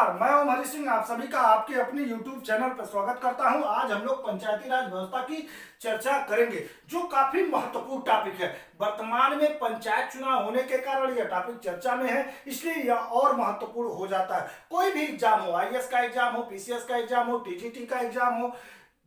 नमस्कार, मैं हूं हरि सिंह। आप सभी का आपके अपने YouTube चैनल पर स्वागत करता हूं। आज हम लोग पंचायती राज व्यवस्था की चर्चा करेंगे, जो काफी महत्वपूर्ण टॉपिक है। वर्तमान में पंचायत चुनाव होने के कारण यह टॉपिक चर्चा में है, इसलिए यह और महत्वपूर्ण हो जाता है। कोई भी एग्जाम हो, आईएएस का एग्जाम हो, पीसीएस का एग्जाम हो, टीजीटी का एग्जाम हो,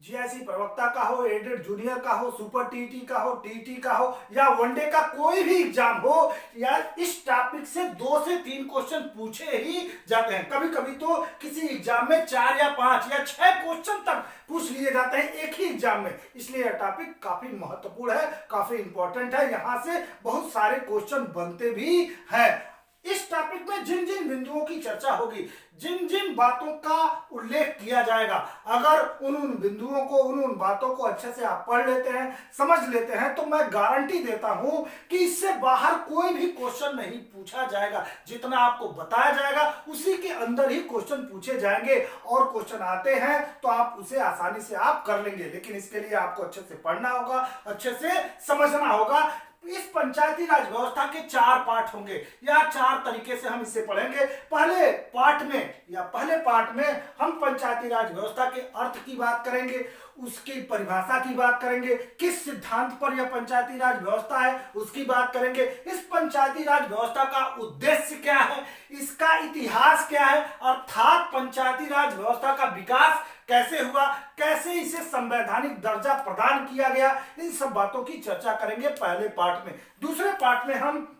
जीआईसी प्रवक्ता का हो, एडेड जूनियर का हो, सुपर टीटी का हो, टीटी का हो या वनडे का कोई भी एग्जाम हो, या इस टॉपिक से 2 से 3 क्वेश्चन पूछे ही जाते हैं। कभी कभी तो किसी एग्जाम में 4 या 5 या 6 क्वेश्चन तक पूछ लिए जाते हैं एक ही एग्जाम में। इसलिए यह टॉपिक काफी महत्वपूर्ण है, काफी इंपॉर्टेंट है। यहां से बहुत सारे क्वेश्चन बनते भी हैं। इस टॉपिक में जिन जिन बिंदुओं की चर्चा होगी, जिन जिन बातों का उल्लेख किया जाएगा, अगर उन बिंदुओं को, उन बातों को अच्छे से आप पढ़ लेते हैं, समझ लेते हैं, तो मैं गारंटी देता हूं कि इससे बाहर कोई भी क्वेश्चन नहीं पूछा जाएगा। जितना आपको बताया जाएगा उसी के अंदर ही क्वेश्चन पूछे जाएंगे, और क्वेश्चन आते हैं तो आप उसे आसानी से आप कर लेंगे। लेकिन इसके लिए आपको अच्छे से पढ़ना होगा, अच्छे से समझना होगा। इस पंचायती राज व्यवस्था के 4 पार्ट होंगे, या 4 तरीके से हम इसे पढ़ेंगे। पहले पार्ट में हम पंचायती राज व्यवस्था के अर्थ की बात करेंगे, उसकी परिभाषा की बात करेंगे, किस सिद्धांत पर यह पंचायती राज व्यवस्था है उसकी बात करेंगे, इस पंचायती राज व्यवस्था का उद्देश्य क्या है, इसका इतिहास क्या है, अर्थात पंचायती राज व्यवस्था का विकास कैसे हुआ, कैसे इसे संवैधानिक दर्जा प्रदान किया गया, इन सब बातों की चर्चा करेंगे पहले पार्ट में। दूसरे पार्ट में हम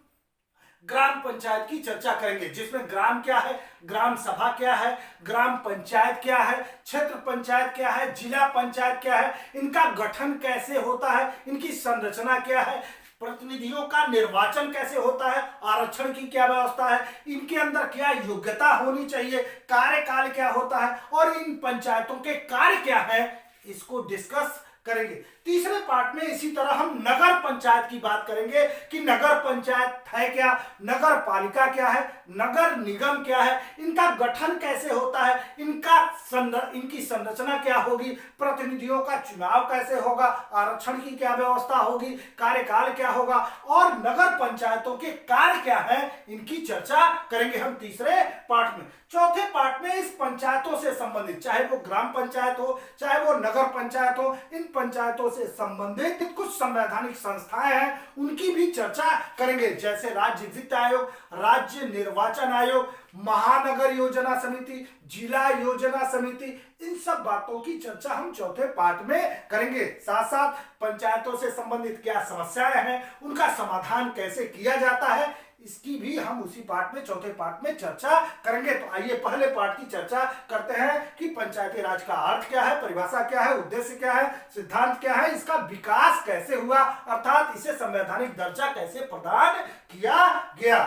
ग्राम पंचायत की चर्चा करेंगे, जिसमें ग्राम क्या है, ग्राम सभा क्या है, ग्राम पंचायत क्या है, क्षेत्र पंचायत क्या है, जिला पंचायत क्या है, इनका गठन कैसे होता है, इनकी संरचना क्या है, प्रतिनिधियों का निर्वाचन कैसे होता है, आरक्षण की क्या व्यवस्था है, इनके अंदर क्या योग्यता होनी चाहिए, कार्यकाल क्या होता है, और इन पंचायतों के कार्य क्या है, इसको डिस्कस करेंगे। तीसरे पार्ट में इसी तरह हम नगर पंचायत की बात करेंगे कि नगर पंचायत है क्या, नगर पालिका क्या है, नगर निगम क्या है, इनका गठन कैसे होता है, इनकी संरचना क्या होगी, प्रतिनिधियों का चुनाव कैसे होगा, आरक्षण की क्या व्यवस्था होगी, कार्यकाल क्या होगा, और नगर पंचायतों के कार्य क्या है, इनकी चर्चा करेंगे हम तीसरे पार्ट में। चौथे पार्ट में इस पंचायतों से संबंधित, चाहे वो ग्राम पंचायत हो, चाहे वो नगर पंचायत हो, इन पंचायतों से संबंधित कुछ संवैधानिक संस्थाएं हैं, उनकी भी चर्चा करेंगे, जैसे राज्य वित्त आयोग, राज्य निर्वाचन आयोग, महानगर योजना समिति, जिला योजना समिति, इन सब बातों की चर्चा हम चौथे पार्ट में करेंगे। साथ साथ पंचायतों से संबंधित क्या समस्याएं हैं, उनका समाधान कैसे किया जाता है, इसकी भी हम उसी पार्ट में, चौथे पार्ट में चर्चा करेंगे। तो आइए पहले पार्ट की चर्चा करते हैं कि पंचायती राज का अर्थ क्या है, परिभाषा क्या है, उद्देश्य क्या है, सिद्धांत क्या है, इसका विकास कैसे हुआ, अर्थात इसे संवैधानिक दर्जा कैसे प्रदान किया गया।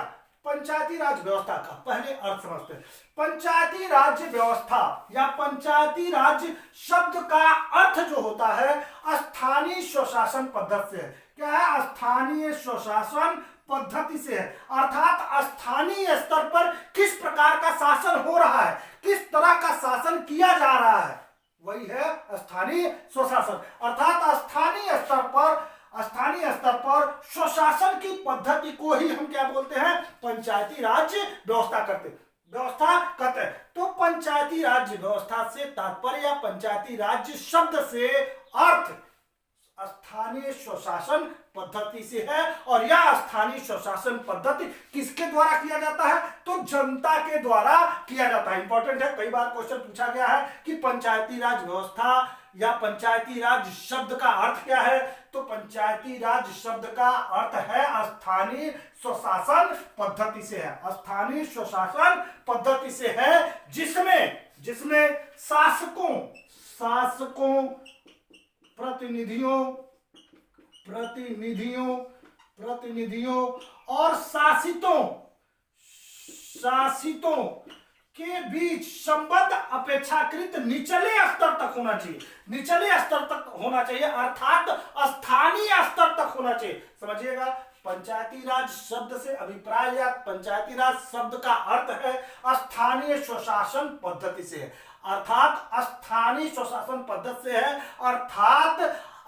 पंचायती राज व्यवस्था का पहले अर्थ समझते हैं। पंचायती राज व्यवस्था या पंचायती राज शब्द का अर्थ जो होता है, स्थानीय स्वशासन पद्धति से है। क्या है? स्थानीय स्वशासन पद्धति से है, अर्थात स्थानीय स्तर पर किस प्रकार का शासन हो रहा है, किस तरह का शासन किया जा रहा है, वही है स्थानीय स्वशासन। अर्थात स्थानीय स्तर पर स्वशासन की पद्धति को ही हम क्या बोलते हैं, पंचायती राज व्यवस्था कहते हैं। तो पंचायती राज व्यवस्था से तात्पर्य या पंचायती राज शब्द से अर्थ स्थानीय स्वशासन पद्धति से है, और यह स्थानीय स्वशासन पद्धति किसके द्वारा किया जाता है, तो जनता के द्वारा किया जाता है। इंपॉर्टेंट है, कई बार क्वेश्चन पूछा गया है कि पंचायती राज व्यवस्था या पंचायती राज शब्द का अर्थ क्या है, तो पंचायती राज शब्द का अर्थ है स्थानीय स्वशासन पद्धति से है, स्थानीय स्वशासन पद्धति से है, जिसमें शासकों प्रतिनिधियों और शासितों के बीच संबंध अपेक्षाकृत निचले स्तर तक होना चाहिए, अर्थात स्थानीय स्तर तक होना चाहिए। समझिएगा, पंचायती राज शब्द से अभिप्राय या पंचायती राज शब्द का अर्थ है स्थानीय स्वशासन पद्धति से है, अर्थात स्थानीय स्वशासन पद्धति से है, अर्थात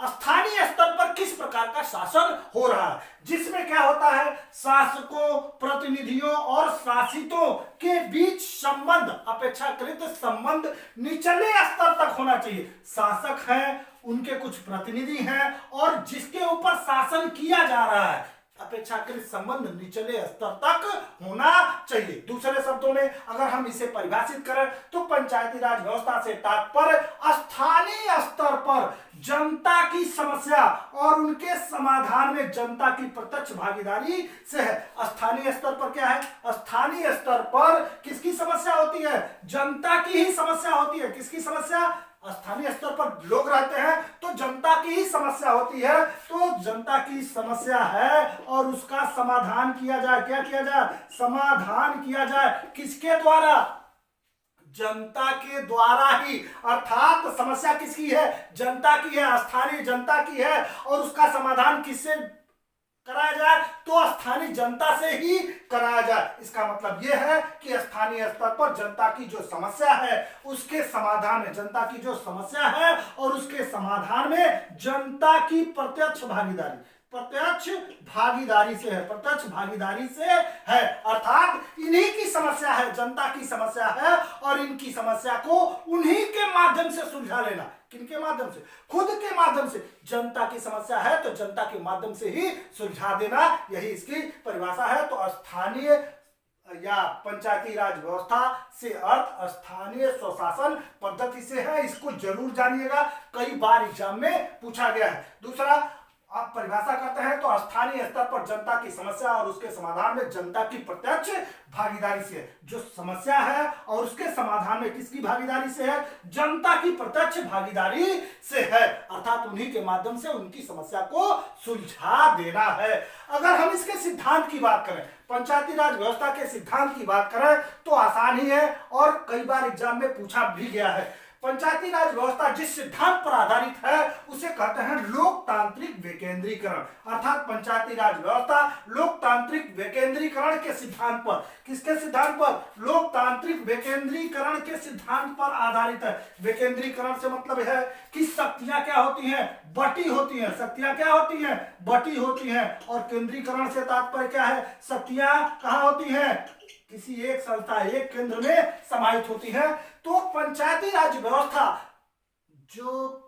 स्थानीय स्तर पर किस प्रकार का शासन हो रहा है, जिसमें क्या होता है, शासकों, प्रतिनिधियों और शासितों के बीच संबंध, अपेक्षाकृत संबंध निचले स्तर तक होना चाहिए। शासक हैं, उनके कुछ प्रतिनिधि हैं और जिसके ऊपर शासन किया जा रहा है, अपेक्षाकृत संबंध निचले स्तर तक होना चाहिए। दूसरे शब्दों में अगर हम इसे परिभाषित करें तो पंचायती राज व्यवस्था से तात्पर्य स्थानीय स्तर पर जनता की समस्या और उनके समाधान में जनता की प्रत्यक्ष भागीदारी से है। स्थानीय स्तर पर क्या है, स्थानीय स्तर पर किसकी समस्या होती है, जनता की ही समस्या होती है। किसकी समस्या, स्थानीय स्तर पर लोग रहते हैं तो जनता की ही समस्या होती है, तो जनता की समस्या है और उसका समाधान किया जाए। क्या किया जाए, समाधान किया जाए। किसके द्वारा, जनता के द्वारा ही, अर्थात समस्या किसकी है, जनता की है, स्थानीय जनता की है और उसका समाधान किससे कराया जाए, तो स्थानीय जनता से ही कराया जाए। इसका मतलब यह है कि स्थानीय स्तर पर जनता की जो समस्या है उसके समाधान में, जनता की जो समस्या है और उसके समाधान में जनता की प्रत्यक्ष भागीदारी, प्रत्यक्ष भागीदारी से है, प्रत्यक्ष भागीदारी से है। अर्थात इन्हीं की समस्या है, जनता की समस्या है और इनकी समस्या को उन्हीं के माध्यम से सुलझा लेना। किनके माध्यम से, खुद के माध्यम से। जनता की समस्या है तो जनता के माध्यम से ही सुलझा देना, यही इसकी परिभाषा है। तो स्थानीय या पंचायती राज व्यवस्था से अर्थ स्थानीय स्वशासन पद्धति से है। इसको जरूर जानिएगा, कई बार एग्जाम में पूछा गया है। दूसरा, आप परिभाषा करते हैं तो स्थानीय स्तर पर जनता की समस्या और उसके समाधान में जनता की प्रत्यक्ष भागीदारी से। जो समस्या है और उसके समाधान में किसकी भागीदारी से है, जनता की प्रत्यक्ष भागीदारी से है, अर्थात उन्हीं के माध्यम से उनकी समस्या को सुलझा देना है। अगर हम इसके सिद्धांत की बात करें, पंचायती राज व्यवस्था के सिद्धांत की बात करें तो आसान ही है और कई बार एग्जाम में पूछा भी गया है। पंचायती राज व्यवस्था जिस सिद्धांत पर आधारित है उसे कहते हैं लोकतांत्रिक विकेंद्रीकरण। अर्थात पंचायती राज व्यवस्था लोकतांत्रिक विकेंद्रीकरण के सिद्धांत पर, किसके सिद्धांत पर, लोकतांत्रिक विकेंद्रीकरण के सिद्धांत पर आधारित है। विकेंद्रीकरण से मतलब है कि शक्तियां क्या होती हैं, बटी होती हैं। शक्तियां क्या होती हैं, बटी होती हैं। और केंद्रीकरण से तात्पर्य क्या है, शक्तियां कहां होती हैं, किसी एक संस्था, एक केंद्र में समाहित होती है। तो पंचायती राज व्यवस्था जो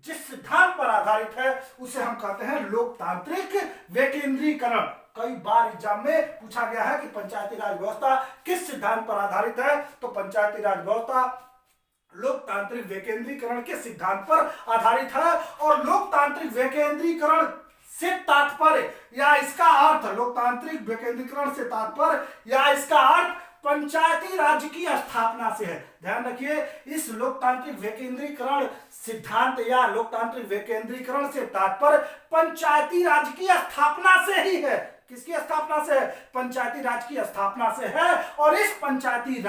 जिस सिद्धांत पर आधारित है उसे हम कहते हैं लोकतांत्रिक विकेंद्रीकरण। कई बार एग्जाम में पूछा गया है कि पंचायती राज व्यवस्था किस सिद्धांत पर आधारित है, तो पंचायती राज व्यवस्था लोकतांत्रिक विकेंद्रीकरण के सिद्धांत पर आधारित है। और लोकतांत्रिक विकेंद्रीकरण से तात्पर्य या इसका अर्थ, लोकतांत्रिक विकेंद्रीकरण से तात्पर्य या इसका अर्थ पंचायती राज की स्थापना से है। ध्यान रखिए, इस लोकतांत्रिक विकेंद्रीकरण सिद्धांत या लोकतांत्रिक विकेंद्रीकरण से तात्पर्य पंचायती राज की स्थापना से ही है। किसकी स्थापना से है, पंचायती राज की स्थापना से है। और इस पंचायती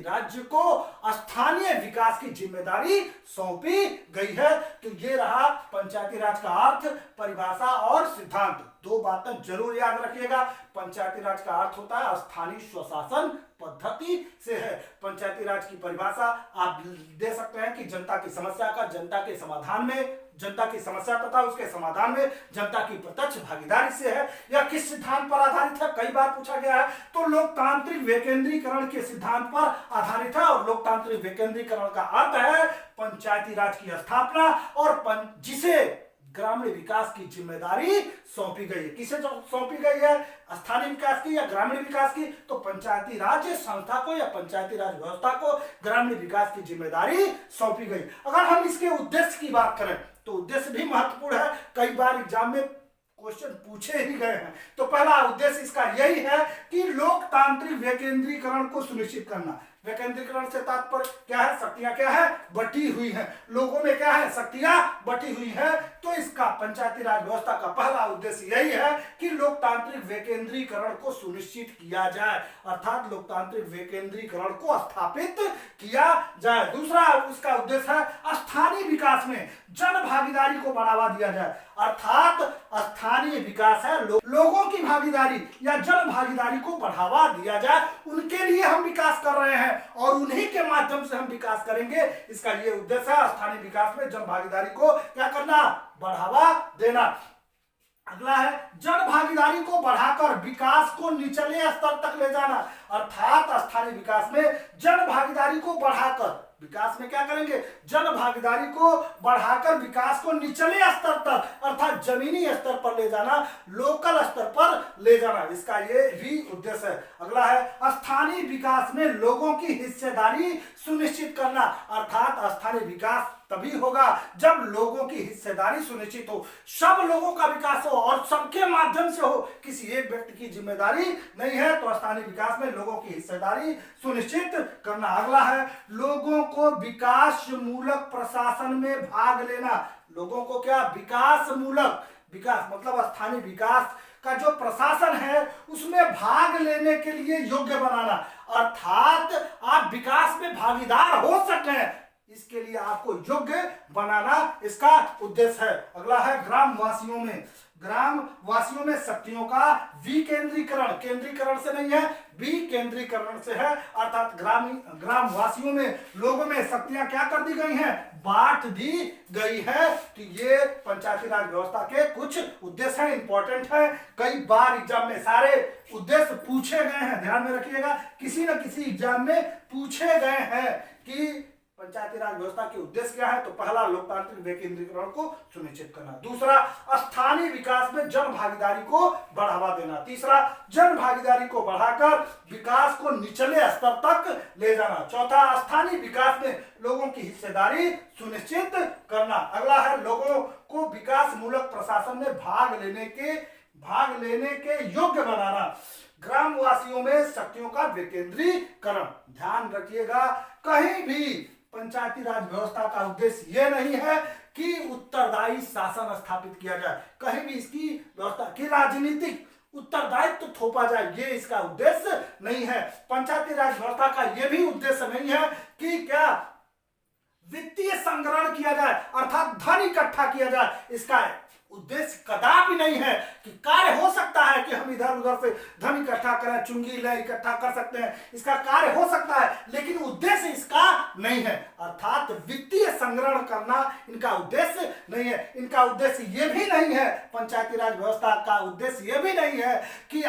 राज्य को स्थानीय विकास की जिम्मेदारी सौंपी गई है। तो ये रहा पंचायती राज का अर्थ, परिभाषा और सिद्धांत। दो बातें जरूर याद रखिएगा। पंचायती राज का अर्थ होता है स्थानीय स्वशासन पद्धति से है। पंचायती राज की परिभाषा आप दे सकते हैं कि जनता की समस्या का जनता के समाधान में, जनता की समस्या तथा उसके समाधान में जनता की प्रत्यक्ष भागीदारी से है। यह किस सिद्धांत पर आधारित है, कई बार पूछा गया है, तो लोकतांत्रिक विकेंद्रीकरण के सिद्धांत पर आधारित है। और लोकतांत्रिक विकेंद्रीकरण का अर्थ है पंचायती राज की स्थापना और जिसे ग्रामीण विकास की जिम्मेदारी सौंपी गई है। किसे सौंपी गई है, स्थानीय विकास की या ग्रामीण विकास की, तो पंचायती राज संस्था को या पंचायती राज व्यवस्था को ग्रामीण विकास की जिम्मेदारी सौंपी गई। अगर हम इसके उद्देश्य की बात करें तो उद्देश्य भी महत्वपूर्ण है, कई बार एग्जाम में क्वेश्चन पूछे ही गए हैं। तो पहला उद्देश्य इसका यही है कि लोकतांत्रिक विकेंद्रीकरण को सुनिश्चित करना। विकेंद्रीकरण से तात्पर्य क्या है, शक्तियां क्या है, बटी हुई हैं। लोगों में क्या है, शक्तियां बटी हुई हैं। तो इसका पंचायती राज व्यवस्था का पहला उद्देश्य यही है कि लोकतांत्रिक विकेंद्रीकरण को सुनिश्चित किया जाए, अर्थात लोकतांत्रिक विकेंद्रीकरण को स्थापित किया जाए। दूसरा उसका उद्देश्य है स्थानीय विकास में जन भागीदारी को बढ़ावा दिया जाए, अर्थात स्थानीय विकास है लोगों की भागीदारी या जन भागीदारी को बढ़ावा दिया जाए। उनके लिए हम विकास कर रहे हैं, और उन्हीं के माध्यम से हम विकास करेंगे। इसका ये उद्देश्य है। स्थानीय विकास में जन भागीदारी को क्या करना, बढ़ावा देना। अगला है जन भागीदारी को बढ़ाकर विकास को निचले स्तर तक ले जाना, अर्थात स्थानीय विकास में जन भागीदारी को बढ़ाकर विकास में क्या करेंगे, जन भागीदारी को बढ़ाकर विकास को निचले स्तर तक अर्थात जमीनी स्तर पर ले जाना, लोकल स्तर पर ले जाना, इसका ये भी उद्देश्य है। अगला है स्थानीय विकास में लोगों की हिस्सेदारी सुनिश्चित करना, अर्थात स्थानीय विकास तभी होगा जब लोगों की हिस्सेदारी सुनिश्चित हो, सब लोगों का विकास हो और सबके माध्यम से हो, किसी एक व्यक्ति की जिम्मेदारी नहीं है। तो स्थानीय विकास में लोगों की हिस्सेदारी सुनिश्चित करना। अगला है लोगों को विकास मूलक प्रशासन में भाग लेना। लोगों को क्या, विकास मूलक, विकास मतलब स्थानीय विकास का जो प्रशासन है उसमें भाग लेने के लिए योग्य बनाना, अर्थात आप विकास में भागीदार हो सकें इसके लिए आपको योग्य बनाना इसका उद्देश्य है। अगला है ग्राम वासियों में शक्तियों का विकेंद्रीकरण, केंद्रीकरण से नहीं है विकेंद्रीकरण से है, अर्थात ग्राम वासियों में लोगों में शक्तियां क्या कर दी गई हैं, बांट दी गई है। तो ये पंचायती राज व्यवस्था के कुछ उद्देश्य हैं, इंपॉर्टेंट है, कई बार एग्जाम में सारे उद्देश्य पूछे गए हैं, ध्यान में रखिएगा, किसी न किसी एग्जाम में पूछे गए हैं कि पंचायती राज व्यवस्था के उद्देश्य क्या है। तो पहला लोकतांत्रिक विकेंद्रीकरण को सुनिश्चित करना, दूसरा स्थानीय विकास में जन भागीदारी को बढ़ावा देना, तीसरा जन भागीदारी को बढ़ाकर विकास को निचले स्तर तक ले जाना, चौथा स्थानीय विकास में लोगों की हिस्सेदारी सुनिश्चित करना। अगला है लोगों को विकास मूलक प्रशासन में भाग लेने के योग्य बनाना, ग्रामवासियों में शक्तियों का विकेंद्रीकरण। ध्यान रखिएगा, कहीं भी पंचायती राज व्यवस्था का उद्देश्य यह नहीं है कि उत्तरदायी शासन स्थापित किया जाए, कहीं भी इसकी व्यवस्था की राजनीतिक उत्तरदायित्व तो थोपा जाए, ये इसका उद्देश्य नहीं है। पंचायती राज व्यवस्था का यह भी उद्देश्य नहीं है कि क्या वित्तीय संग्रहण किया जाए, अर्थात धन इकट्ठा किया जाए, इसका उद्देश्य कदापि नहीं है। कि कार्य हो सकता है कि हम इधर उधर से धन इकट्ठा करें, चुंगी ले इकट्ठा कर सकते हैं, इसका कार्य हो सकता है, लेकिन उद्देश्य इसका नहीं है, अर्थात वित्तीय संग्रहण करना इनका उद्देश्य नहीं है। इनका उद्देश्य ये भी नहीं है, पंचायती राज व्यवस्था का उद्देश्य ये भी नहीं है कि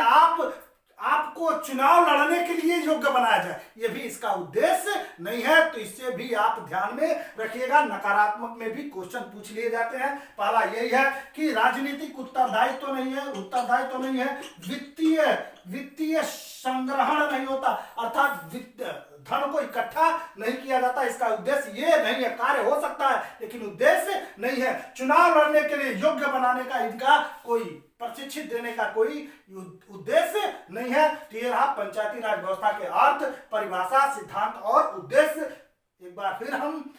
आपको चुनाव लड़ने के लिए योग्य बनाया जाए, यह भी इसका उद्देश्य नहीं है। तो इससे भी आप ध्यान में रखिएगा, नकारात्मक में भी क्वेश्चन पूछ लिए जाते हैं। पहला यही है कि राजनीतिक उत्तरदायित्व तो नहीं है, वित्तीय संग्रहण नहीं होता, अर्थात धन को इकट्ठा नहीं किया जाता, इसका उद्देश्य ये नहीं है। कार्य हो सकता है लेकिन उद्देश्य नहीं है। चुनाव लड़ने के लिए योग्य बनाने का इनका कोई प्रशिक्षित देने का कोई उद्देश्य नहीं है। तो ये रहा पंचायती राज व्यवस्था के अर्थ, परिभाषा, सिद्धांत और उद्देश्य। एक बार फिर हम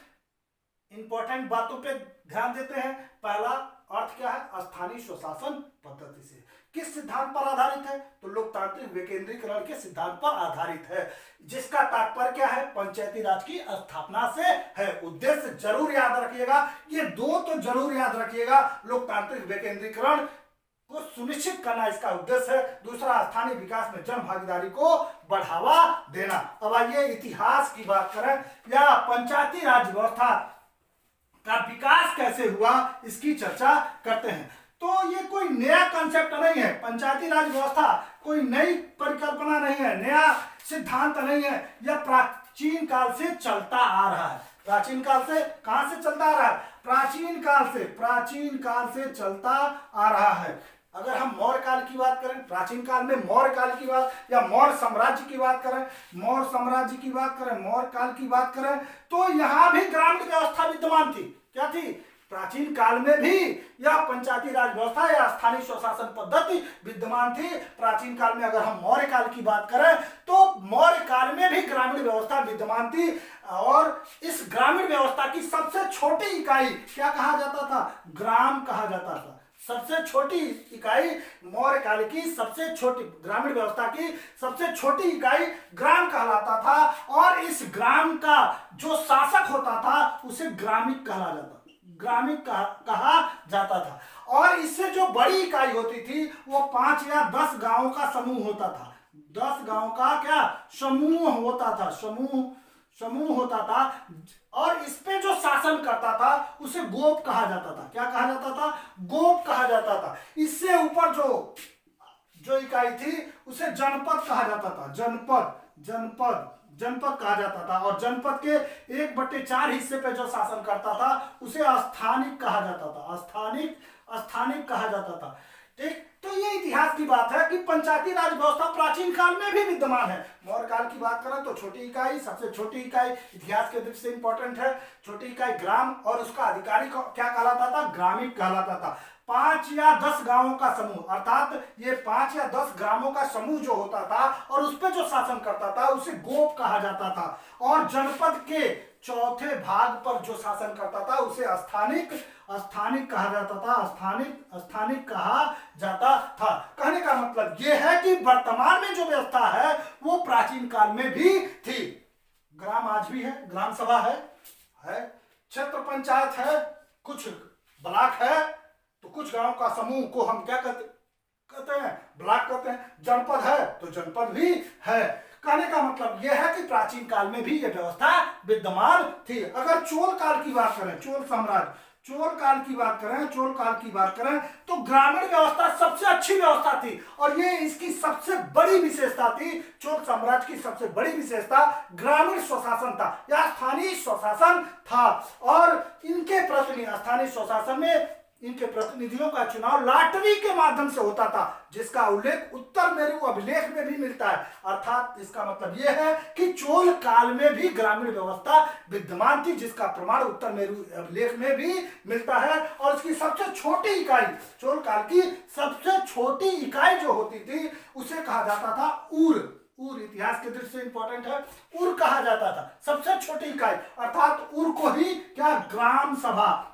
इंपॉर्टेंट बातों पे ध्यान देते हैं। पहला अर्थ क्या है, स्थानीय स्वशासन पद्धति से किस सिद्धांत पर आधारित है, तो लोकतांत्रिक विकेंद्रीकरण के सिद्धांत पर आधारित है, जिसका तात्पर्य क्या है, पंचायती राज की स्थापना से है। उद्देश्य जरूर याद रखिएगा, ये दो तो जरूर याद रखिएगा, लोकतांत्रिक विकेंद्रीकरण को सुनिश्चित करना इसका उद्देश्य है, दूसरा स्थानीय विकास में जन भागीदारी को बढ़ावा देना। अब आइए इतिहास की बात करें या पंचायती राज व्यवस्था का विकास कैसे हुआ इसकी चर्चा करते हैं। तो ये कोई नया कंसेप्ट नहीं है, पंचायती राज व्यवस्था कोई नई परिकल्पना नहीं है, नया सिद्धांत नहीं है, यह प्राचीन काल से चलता आ रहा है। प्राचीन काल से कहां से चलता आ रहा है, प्राचीन काल से चलता आ रहा है। अगर हम मौर्य काल की बात करें, प्राचीन काल में मौर्य काल की बात या मौर्य साम्राज्य की बात करें, मौर्य साम्राज्य की बात करें, मौर्य काल की बात करें, तो यहां भी ग्रामीण व्यवस्था विद्यमान थी। क्या थी, प्राचीन काल में भी यह पंचायती राज व्यवस्था या स्थानीय स्वशासन पद्धति विद्यमान थी। प्राचीन काल में अगर हम मौर्य काल की बात करें तो मौर्य काल में भी ग्रामीण व्यवस्था विद्यमान थी, और इस ग्रामीण व्यवस्था की सबसे छोटी इकाई क्या कहा जाता था, ग्राम कहा जाता था। सबसे छोटी इकाई मौर्य काल की सबसे छोटी ग्रामीण व्यवस्था की सबसे छोटी इकाई ग्राम कहलाता था, और इस ग्राम का जो शासक होता था उसे ग्रामिक कहा जाता था। और इससे जो बड़ी इकाई होती थी वो 5 या 10 गांवों का समूह होता था। 10 गांव का क्या समूह होता था, समूह होता था, और इस पे जो शासन करता था उसे गोप कहा जाता था। क्या कहा जाता था? गोप कहा जाता था। इससे ऊपर जो जो इकाई थी उसे जनपद कहा जाता था, जनपद कहा जाता था। और जनपद के 1/4 हिस्से पे जो शासन करता था उसे स्थानिक कहा जाता था, स्थानिक कहा जाता था। ठीक, तो ये इतिहास की बात है कि पंचायती राज व्यवस्था प्राचीन काल में भी विद्यमान है। मौर्य काल की बात करें तो छोटी इकाई, सबसे छोटी इकाई इतिहास के दृष्टि से इंपॉर्टेंट है, छोटी इकाई ग्राम, और उसका अधिकारी क्या कहलाता था? ग्रामीण कहलाता था। 5 या 10 गांवों का समूह, अर्थात ये 5 या 10 ग्रामों का समूह जो होता था और उस पर जो शासन करता था उसे गोप कहा जाता था। और जनपद के चौथे भाग पर जो शासन करता था उसे स्थानिक कहा जाता था, स्थानिक कहा जाता था। कहने का मतलब यह है कि वर्तमान में जो व्यवस्था है वो प्राचीन काल में भी थी। ग्राम आज भी है, ग्राम सभा है, क्षेत्र पंचायत है, कुछ ब्लॉक है, तो कुछ गांव का समूह को हम क्या कहते हैं? ब्लॉक कहते हैं। जनपद है तो जनपद भी है। कहने का मतलब यह है कि प्राचीन काल में भी यह व्यवस्था विद्यमान थी। अगर चोल काल की बात करें, चोल साम्राज्य, चोल काल की बात करें तो ग्रामीण व्यवस्था सबसे अच्छी व्यवस्था थी, और ये इसकी सबसे बड़ी विशेषता थी। चोल साम्राज्य की सबसे बड़ी विशेषता ग्रामीण स्वशासन था या स्थानीय स्वशासन था। और स्थानीय स्वशासन में इनके प्रतिनिधियों का चुनाव लॉटरी के माध्यम से होता था, जिसका उल्लेख उत्तर मेरू अभिलेख में भी मिलता है। अर्थात इसका मतलब यह है कि चोल काल में भी ग्रामीण व्यवस्था विद्यमान थी, जिसका प्रमाण उत्तर मेरू अभिलेख में भी मिलता है। और इसकी सबसे छोटी इकाई, चोल काल की सबसे छोटी इकाई जो होती थी उसे कहा जाता था ऊर। इतिहास के दृष्टि से इंपॉर्टेंट है, ऊर कहा जाता था, सबसे छोटी इकाई। अर्थात ऊर को ही क्या ग्राम सभा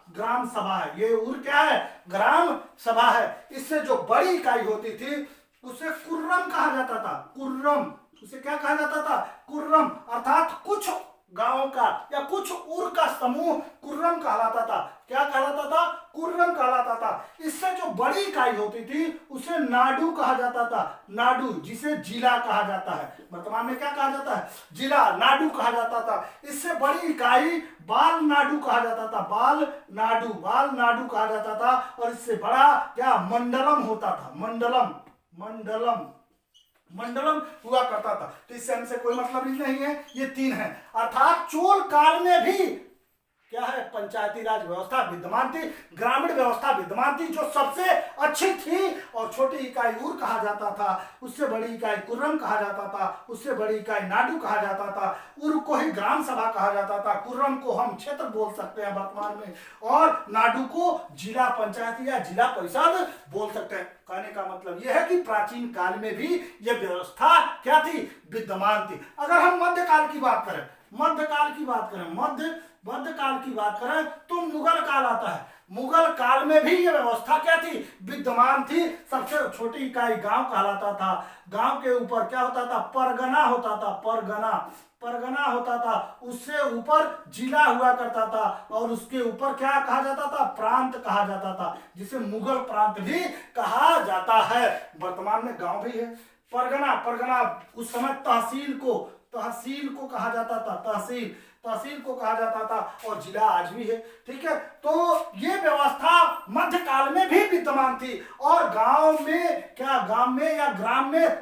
है, ये ऊर क्या है? ग्राम सभा है। इससे जो बड़ी इकाई होती थी उसे कुर्रम कहा जाता था, उसे क्या कहा जाता था? कुर्रम। अर्थात कुछ गांवों का या कुछ ऊर का समूह कुर्रम कहलाता था। क्या कहलाता था? कुर्रम कहलाता था। इससे जो बड़ी इकाई होती थी उसे नाडू कहा जाता था, नाडू, जिसे जिला कहा जाता है। वर्तमान में क्या कहा जाता है? जिला, नाडू कहा जाता था। इससे बड़ी इकाई बाल नाडू कहा जाता था, बाल नाडू कहा जाता था। और इससे बड़ा क्या मंडलम होता था, मंडलम हुआ करता था। तो इससे हमसे कोई मतलब ही नहीं है। ये 3 है। अर्थात चोल काल में भी क्या है? पंचायती राज व्यवस्था विद्यमान थी, ग्रामीण व्यवस्था विद्यमान थी, जो सबसे अच्छी थी। और छोटी इकाई ऊर कहा जाता था, उससे बड़ी इकाई कुर्रम कहा जाता था, उससे बड़ी इकाई नाडू कहा जाता था। ऊर को ही ग्राम सभा कहा जाता था, कुर्रम को हम क्षेत्र बोल सकते हैं वर्तमान में, और नाडू को जिला पंचायत या जिला परिषद बोल सकते हैं। कहने का मतलब यह है कि प्राचीन काल में भी यह व्यवस्था क्या थी? विद्यमान थी। अगर हम मध्यकाल की बात करें, मध्यकाल की बात करें तो मुगल काल आता है। मुगल काल में भी यह व्यवस्था क्या थी? विद्यमान थी। सबसे छोटी इकाई गांव कहलाता था। गांव के ऊपर क्या होता था? परगना होता था, परगना होता था। उससे ऊपर जिला हुआ करता था, और उसके ऊपर क्या कहा जाता था? प्रांत कहा जाता था, जिसे मुगल प्रांत भी कहा जाता है। वर्तमान में गांव भी है। परगना उस समय तहसील को कहा जाता था, तहसील को कहा जाता था, और जिला आज भी है। ठीक है, तो ये व्यवस्था मध्यकाल में भी विद्यमान थी। और गांव में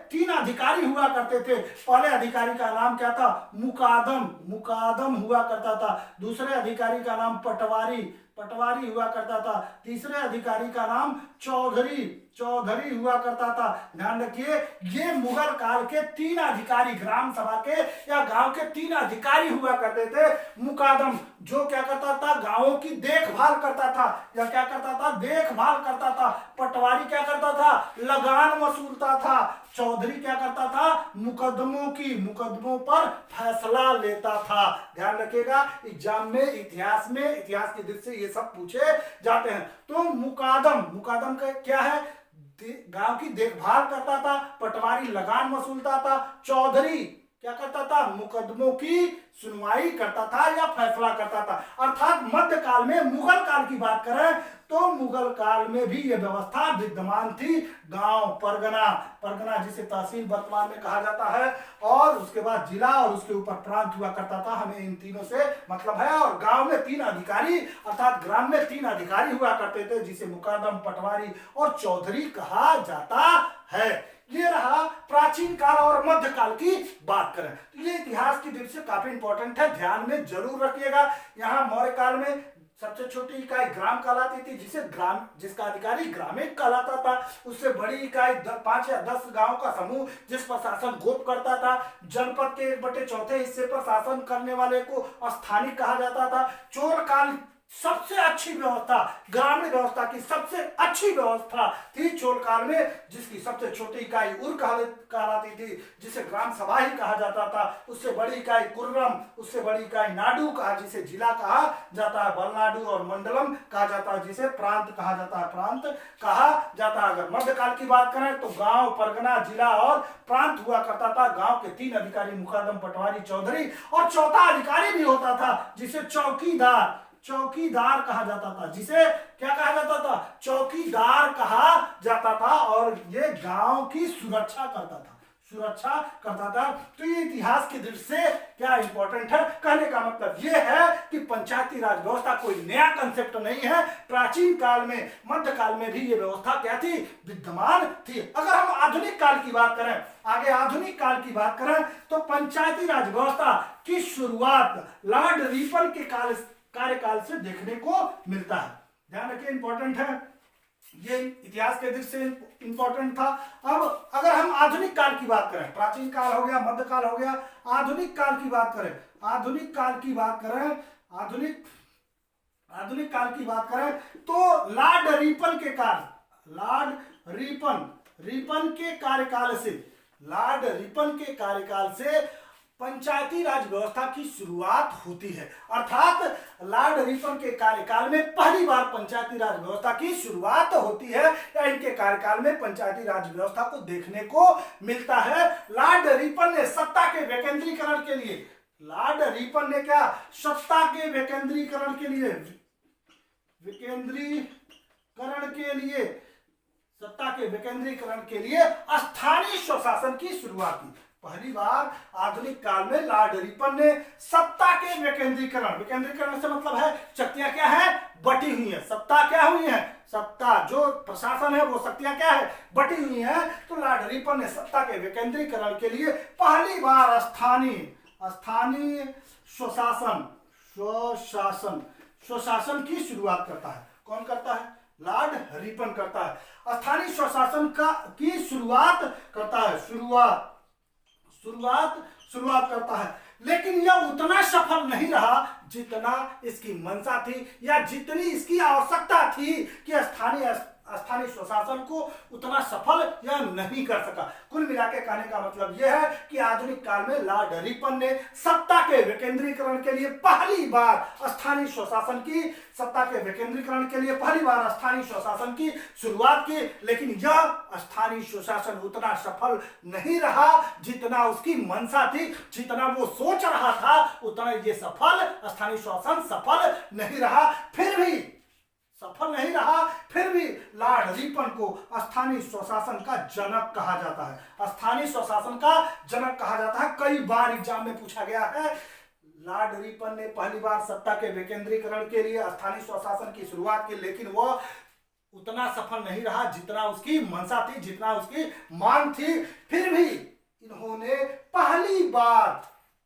3 अधिकारी हुआ करते थे। पहले अधिकारी का नाम क्या था? मुकादम हुआ करता था। दूसरे अधिकारी का नाम पटवारी हुआ करता था। तीसरे अधिकारी का नाम चौधरी हुआ करता था। ध्यान रखिए, ये मुगल काल के 3 अधिकारी, ग्राम सभा के या गांव के 3 अधिकारी हुआ करते थे। मुकादम जो क्या करता था? गांवों की देखभाल करता था, या क्या करता था? देखभाल करता था। पटवारी क्या करता था? लगान वसूलता था। चौधरी क्या करता था? मुकदमों पर फैसला लेता था। ध्यान रखिएगा, एग्जाम में इतिहास की दृष्टि से ये सब पूछे जाते हैं। तो मुकादम का क्या है? गांव की देखभाल करता था। पटवारी लगान वसूलता था। चौधरी क्या करता था, मुकदमों की सुनवाई करता था या फैसला करता था। अर्थात मध्यकाल में, मुगल काल की बात करें तो मुगल काल में भी यह व्यवस्था विद्यमान थी। गांव, परगना, परगना जिसे तहसील वर्तमान में कहा जाता है, और उसके बाद जिला, और उसके ऊपर प्रांत हुआ करता था। हमें इन तीनों से मतलब है। और गांव में 3 अधिकारी, अर्थात ग्राम में 3 अधिकारी हुआ करते थे, जिसे मुकादम, पटवारी और चौधरी कहा जाता है। ये रहा प्राचीन काल और मध्यकाल की बात करें तो ये इतिहास की दृष्टि से काफी इंपॉर्टेंट है, ध्यान में जरूर रखिएगा। यहाँ मौर्य काल में सबसे छोटी इकाई ग्राम कहलाती थी, जिसका अधिकारी ग्रामीण कहलाता था। उससे बड़ी इकाई 5 या 10 गांव का समूह, जिस पर शासन गोप करता था। जनपद के 1/4 हिस्से पर शासन करने वाले को स्थानिक कहा जाता था। चोर काल सबसे अच्छी व्यवस्था, ग्रामीण व्यवस्था की सबसे अच्छी व्यवस्था थी चोल काल में, जिसकी सबसे छोटी इकाई उर कहलाती थी, जिसे ग्राम सभा ही कहा जाता था। उससे बड़ी इकाई कुर्रम, उससे बड़ी इकाई नाडु कहा, जिसे जिला कहा जाता है, बलनाडु, और मंडलम कहा जाता है, जिसे प्रांत कहा जाता है, प्रांत कहा जाता है। अगर मध्यकाल की बात करें तो गांव, परगना, जिला और प्रांत हुआ करता था। गांव के 3 अधिकारी, मुकादम, पटवारी, चौधरी, और चौथा अधिकारी भी होता था, जिसे चौकीदार कहा जाता था, जिसे क्या कहा जाता था, चौकीदार कहा जाता था। और ये गांव की सुरक्षा करता था। तो ये इतिहास की दृष्टि से क्या इंपॉर्टेंट है, कहने का मतलब ये है कि पंचायती राज व्यवस्था कोई नया कंसेप्ट नहीं है। प्राचीन काल में, मध्यकाल में भी ये व्यवस्था क्या थी, विद्यमान थी। अगर हम आधुनिक काल की बात करें, आगे आधुनिक काल की बात करें तो पंचायती राज व्यवस्था की शुरुआत लॉर्ड रिपन के कार्यकाल से देखने को मिलता है। ध्यान रखिए, इंपॉर्टेंट है, ये इतिहास के दृष्टि से इंपॉर्टेंट था। अब अगर हम आधुनिक काल की बात करें, प्राचीन काल हो गया, मध्यकाल हो गया, आधुनिक काल की बात करें तो लॉर्ड रिपन के कार्यकाल से पंचायती राज व्यवस्था की शुरुआत होती है। अर्थात लॉर्ड रिपन के कार्यकाल में पहली बार पंचायती राज व्यवस्था की शुरुआत होती है, या इनके कार्यकाल में पंचायती राज व्यवस्था को देखने को मिलता है। लॉर्ड रिपन ने सत्ता के विकेंद्रीकरण के लिए, सत्ता के विकेंद्रीकरण के लिए स्थानीय स्वशासन की शुरुआत की। पहली बार आधुनिक काल में लॉर्ड रिपन ने सत्ता के विकेंद्रीकरण से मतलब है शक्तियां क्या है, बटी हुई है। सत्ता क्या हुई है, सत्ता जो प्रशासन है वो शक्तियां क्या है, बटी हुई है। तो लॉर्ड रिपन ने सत्ता के विकेंद्रीकरण के लिए पहली बार स्थानीय स्वशासन की शुरुआत करता है। कौन करता है, लॉर्ड रिपन करता है। स्थानीय स्वशासन की शुरुआत करता है, शुरुआत करता है। लेकिन यह उतना सफल नहीं रहा जितना इसकी मंशा थी, या जितनी इसकी आवश्यकता थी कि स्थानीय स्वशासन को उतना सफल यह नहीं कर सका। कुल मिलाकर कहने का मतलब यह है कि आधुनिक काल में लॉर्ड रिपन ने सत्ता के विकेंद्रीकरण के लिए पहली बार स्थानीय स्वशासन की शुरुआत की। लेकिन यह स्थानीय स्वशासन उतना सफल नहीं रहा जितना उसकी मंशा थी, जितना वो सोच रहा था उतना ये स्थानीय स्वशासन सफल नहीं रहा। फिर भी लॉर्ड रिपन को स्थानीय स्वशासन का जनक कहा जाता है। कई बार एग्जाम में पूछा गया है। लॉर्ड रिपन ने पहली बार सत्ता के विकेंद्रीकरण के लिए स्थानीय स्वशासन की शुरुआत की, लेकिन वह उतना सफल नहीं रहा जितना उसकी मंशा थी, जितना उसकी मांग थी। फिर भी इन्होंने पहली बार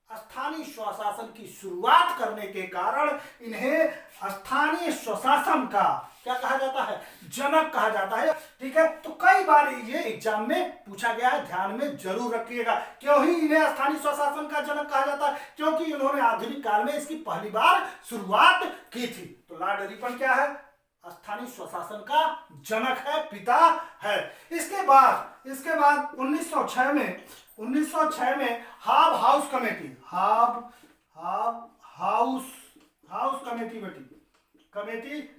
स्थानीय स्वशासन की शुरुआत करने के कारण इन्हें स्थानीय स्वशासन का क्या कहा जाता है, जनक कहा जाता है। ठीक है, तो कई बार ये एग्जाम में पूछा गया है, ध्यान में जरूर रखिएगा। क्यों ही इन्हें स्थानीय स्वशासन का जनक कहा जाता है, क्योंकि इन्होंने आधुनिक काल में इसकी पहली बार शुरुआत की थी। तो लॉर्ड रिपन क्या है, स्थानीय स्वशासन का जनक है, पिता है। इसके बाद 1906 में हाब हाउस कमेटी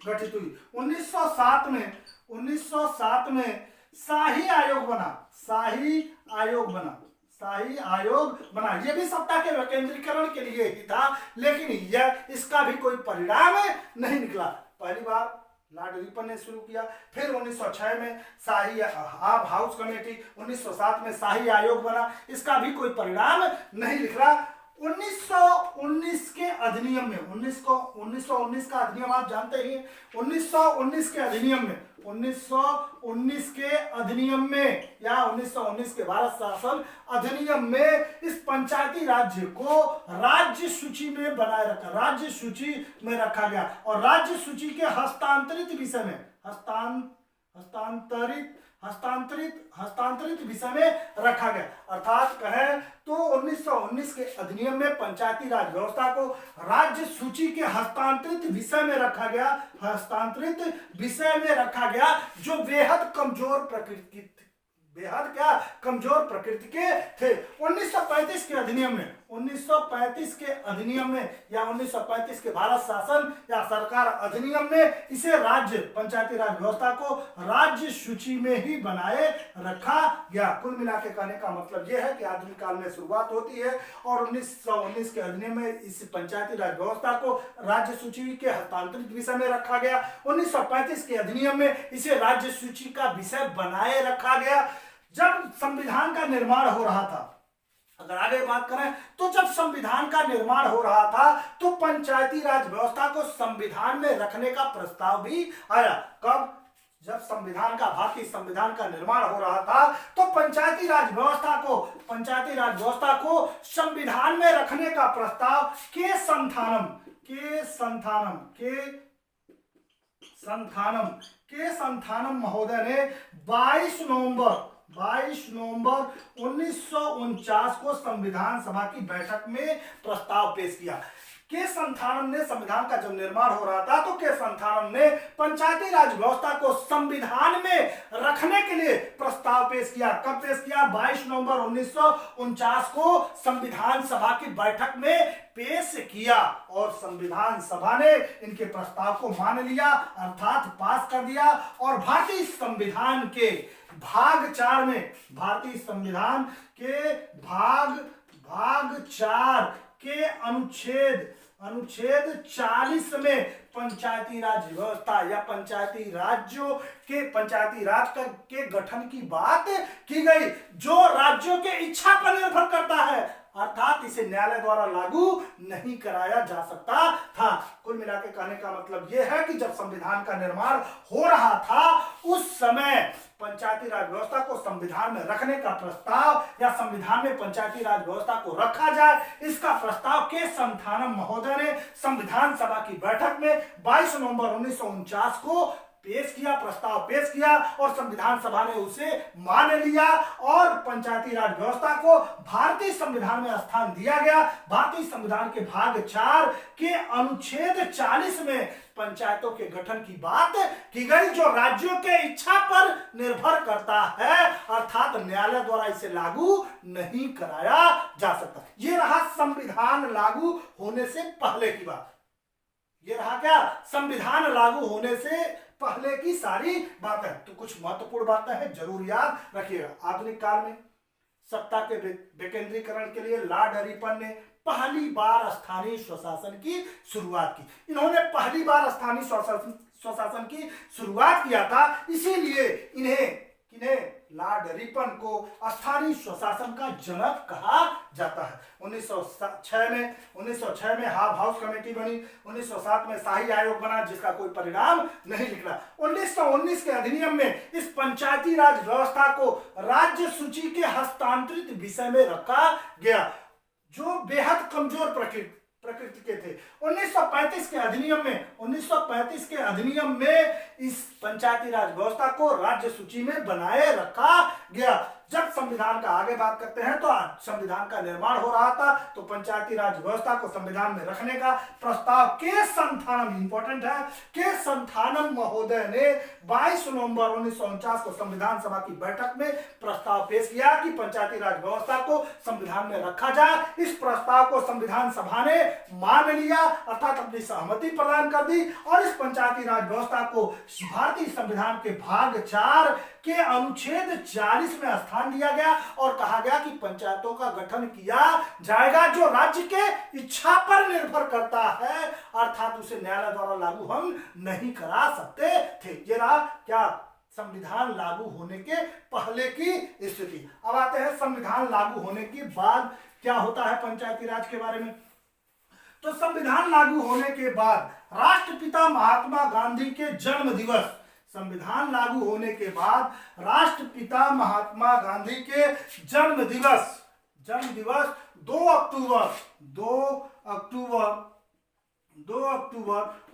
गठित हुई। 1907 में शाही आयोग बना। शाही आयोग बना। ये भी सत्ता के विकेंद्रीकरण के लिए ही था, लेकिन यह इसका भी कोई परिणाम नहीं निकला। पहली बार लॉर्ड रिपन ने शुरू किया, फिर 1906 में शाही हाउस कमेटी, 1907 में शाही आयोग बना, इसका भी कोई परिणाम नहीं निकला। 1919 के अधिनियम में 1919 का अधिनियम आप जानते ही हैं। 1919 के अधिनियम में 1919 के अधिनियम में या 1919 के भारत शासन अधिनियम में इस पंचायती राज्य को राज्य सूची में बनाए रखा, राज्य सूची में रखा गया और राज्य सूची के हस्तांतरित विषय में हस्तांतरित विषय में रखा गया। अर्थात कहें तो 1919 के अधिनियम में पंचायती राज व्यवस्था को राज्य सूची के हस्तांतरित विषय में रखा गया, जो बेहद कमजोर प्रकृति के थे। 1935 के अधिनियम में 1935 के अधिनियम में या 1935 के भारत शासन या सरकार अधिनियम में इसे राज्य पंचायती राज व्यवस्था को राज्य सूची में ही बनाए रखा गया। कुल मिला के कहने का मतलब यह है कि आधुनिक काल में शुरुआत होती है और 1919 के अधिनियम में इस पंचायती राज व्यवस्था को राज्य सूची के हस्तांतरित विषय में रखा गया। 1935 के अधिनियम में इसे राज्य सूची का विषय बनाए रखा गया। जब संविधान का निर्माण हो रहा था, अगर आगे बात करें तो जब संविधान का निर्माण हो रहा था तो पंचायती राज व्यवस्था को संविधान में रखने का प्रस्ताव भी आया। कब? जब भारतीय संविधान का निर्माण हो रहा था तो पंचायती राज व्यवस्था को संविधान में रखने का प्रस्ताव के संथानम महोदय ने 22 नवंबर 1949 को संविधान सभा की बैठक में प्रस्ताव पेश किया। के संथानम ने, संविधान का जब निर्माण हो रहा था तो के संथानम ने पंचायती राज व्यवस्था को संविधान में रखने के लिए प्रस्ताव पेश किया। कब पेश किया? 22 नवंबर 1949 को संविधान सभा की बैठक में पेश किया और संविधान सभा ने इनके प्रस्ताव को मान लिया, अर्थात पास कर दिया और भारतीय संविधान के भाग 4 में, भारतीय संविधान के भाग 4 के अनुच्छेद 40 में पंचायती राज व्यवस्था या पंचायती राज के गठन की बात की गई, जो राज्यों के इच्छा पर निर्भर करता है, अर्थात इसे न्यायालय द्वारा लागू नहीं कराया जा सकता था। कुल मिला के कहने का मतलब यह है कि जब संविधान का निर्माण हो रहा था उस समय पंचायती राज व्यवस्था को संविधान में रखने का प्रस्ताव या संविधान में पंचायती राज व्यवस्था को रखा जाए, इसका प्रस्ताव के संथानम महोदय ने संविधान सभा की बैठक में 22 नवंबर 1949 को प्रस्ताव पेश किया और संविधान सभा ने उसे मान लिया और पंचायती राज व्यवस्था को भारतीय संविधान में स्थान दिया गया। भारतीय संविधान के भाग 4 के अनुच्छेद 40 में पंचायतों के गठन की बात की गई, जो राज्यों के इच्छा पर निर्भर करता है, अर्थात न्यायालय द्वारा इसे लागू नहीं कराया जा सकता। ये रहा संविधान लागू होने से पहले की बात। ये रहा क्या? संविधान लागू होने से पहले की सारी बातें। तो कुछ महत्वपूर्ण बातें हैं, जरूर याद रखिएगा। आधुनिक काल में सत्ता के विकेंद्रीकरण के लिए लॉर्ड रिपन ने पहली बार स्थानीय स्वशासन की शुरुआत की। इन्होंने पहली बार स्थानीय स्वशासन की शुरुआत किया था, इसीलिए इन्हें लॉर्ड रिपन को स्थानीय स्वशासन का जनक कहा जाता है। 1906 में हाउस कमेटी बनी, 1907 में शाही आयोग बना, जिसका कोई परिणाम नहीं निकला। 1919 के अधिनियम में इस पंचायती राज व्यवस्था को राज्य सूची के हस्तांतरित विषय में रखा गया, जो बेहद कमजोर प्रकृति के थे। 1935 के अधिनियम में इस पंचायती राज व्यवस्था को राज्य सूची में बनाए रखा गया। जब संविधान का आगे बात करते हैं तो संविधान का निर्माण हो रहा था तो पंचायती राज व्यवस्था को संविधान में रखने का प्रस्ताव के संथानम, इंपॉर्टेंट है, के संथानम महोदय ने 22 नवंबर 1949 को संविधान सभा की बैठक में प्रस्ताव पेश किया कि पंचायती राज व्यवस्था को संविधान में रखा जाए। इस प्रस्ताव को संविधान सभा ने मान लिया, अर्थात अपनी सहमति प्रदान कर दी और इस पंचायती राज व्यवस्था को भारतीय संविधान के भाग 4 के अनुच्छेद 40 में स्थान दिया गया और कहा गया कि पंचायतों का गठन किया जाएगा जो राज्य के इच्छा पर निर्भर करता है, अर्थात उसे न्यायालय द्वारा लागू हम नहीं करा सकते थे। ये रहा क्या संविधान लागू होने के पहले की स्थिति। अब आते हैं संविधान लागू होने के बाद क्या होता है पंचायती राज के बारे में। तो संविधान लागू होने के बाद राष्ट्रपिता महात्मा गांधी के जन्म दिवस, संविधान लागू होने के बाद राष्ट्रपिता महात्मा गांधी के जन्म दिवस 2 अक्टूबर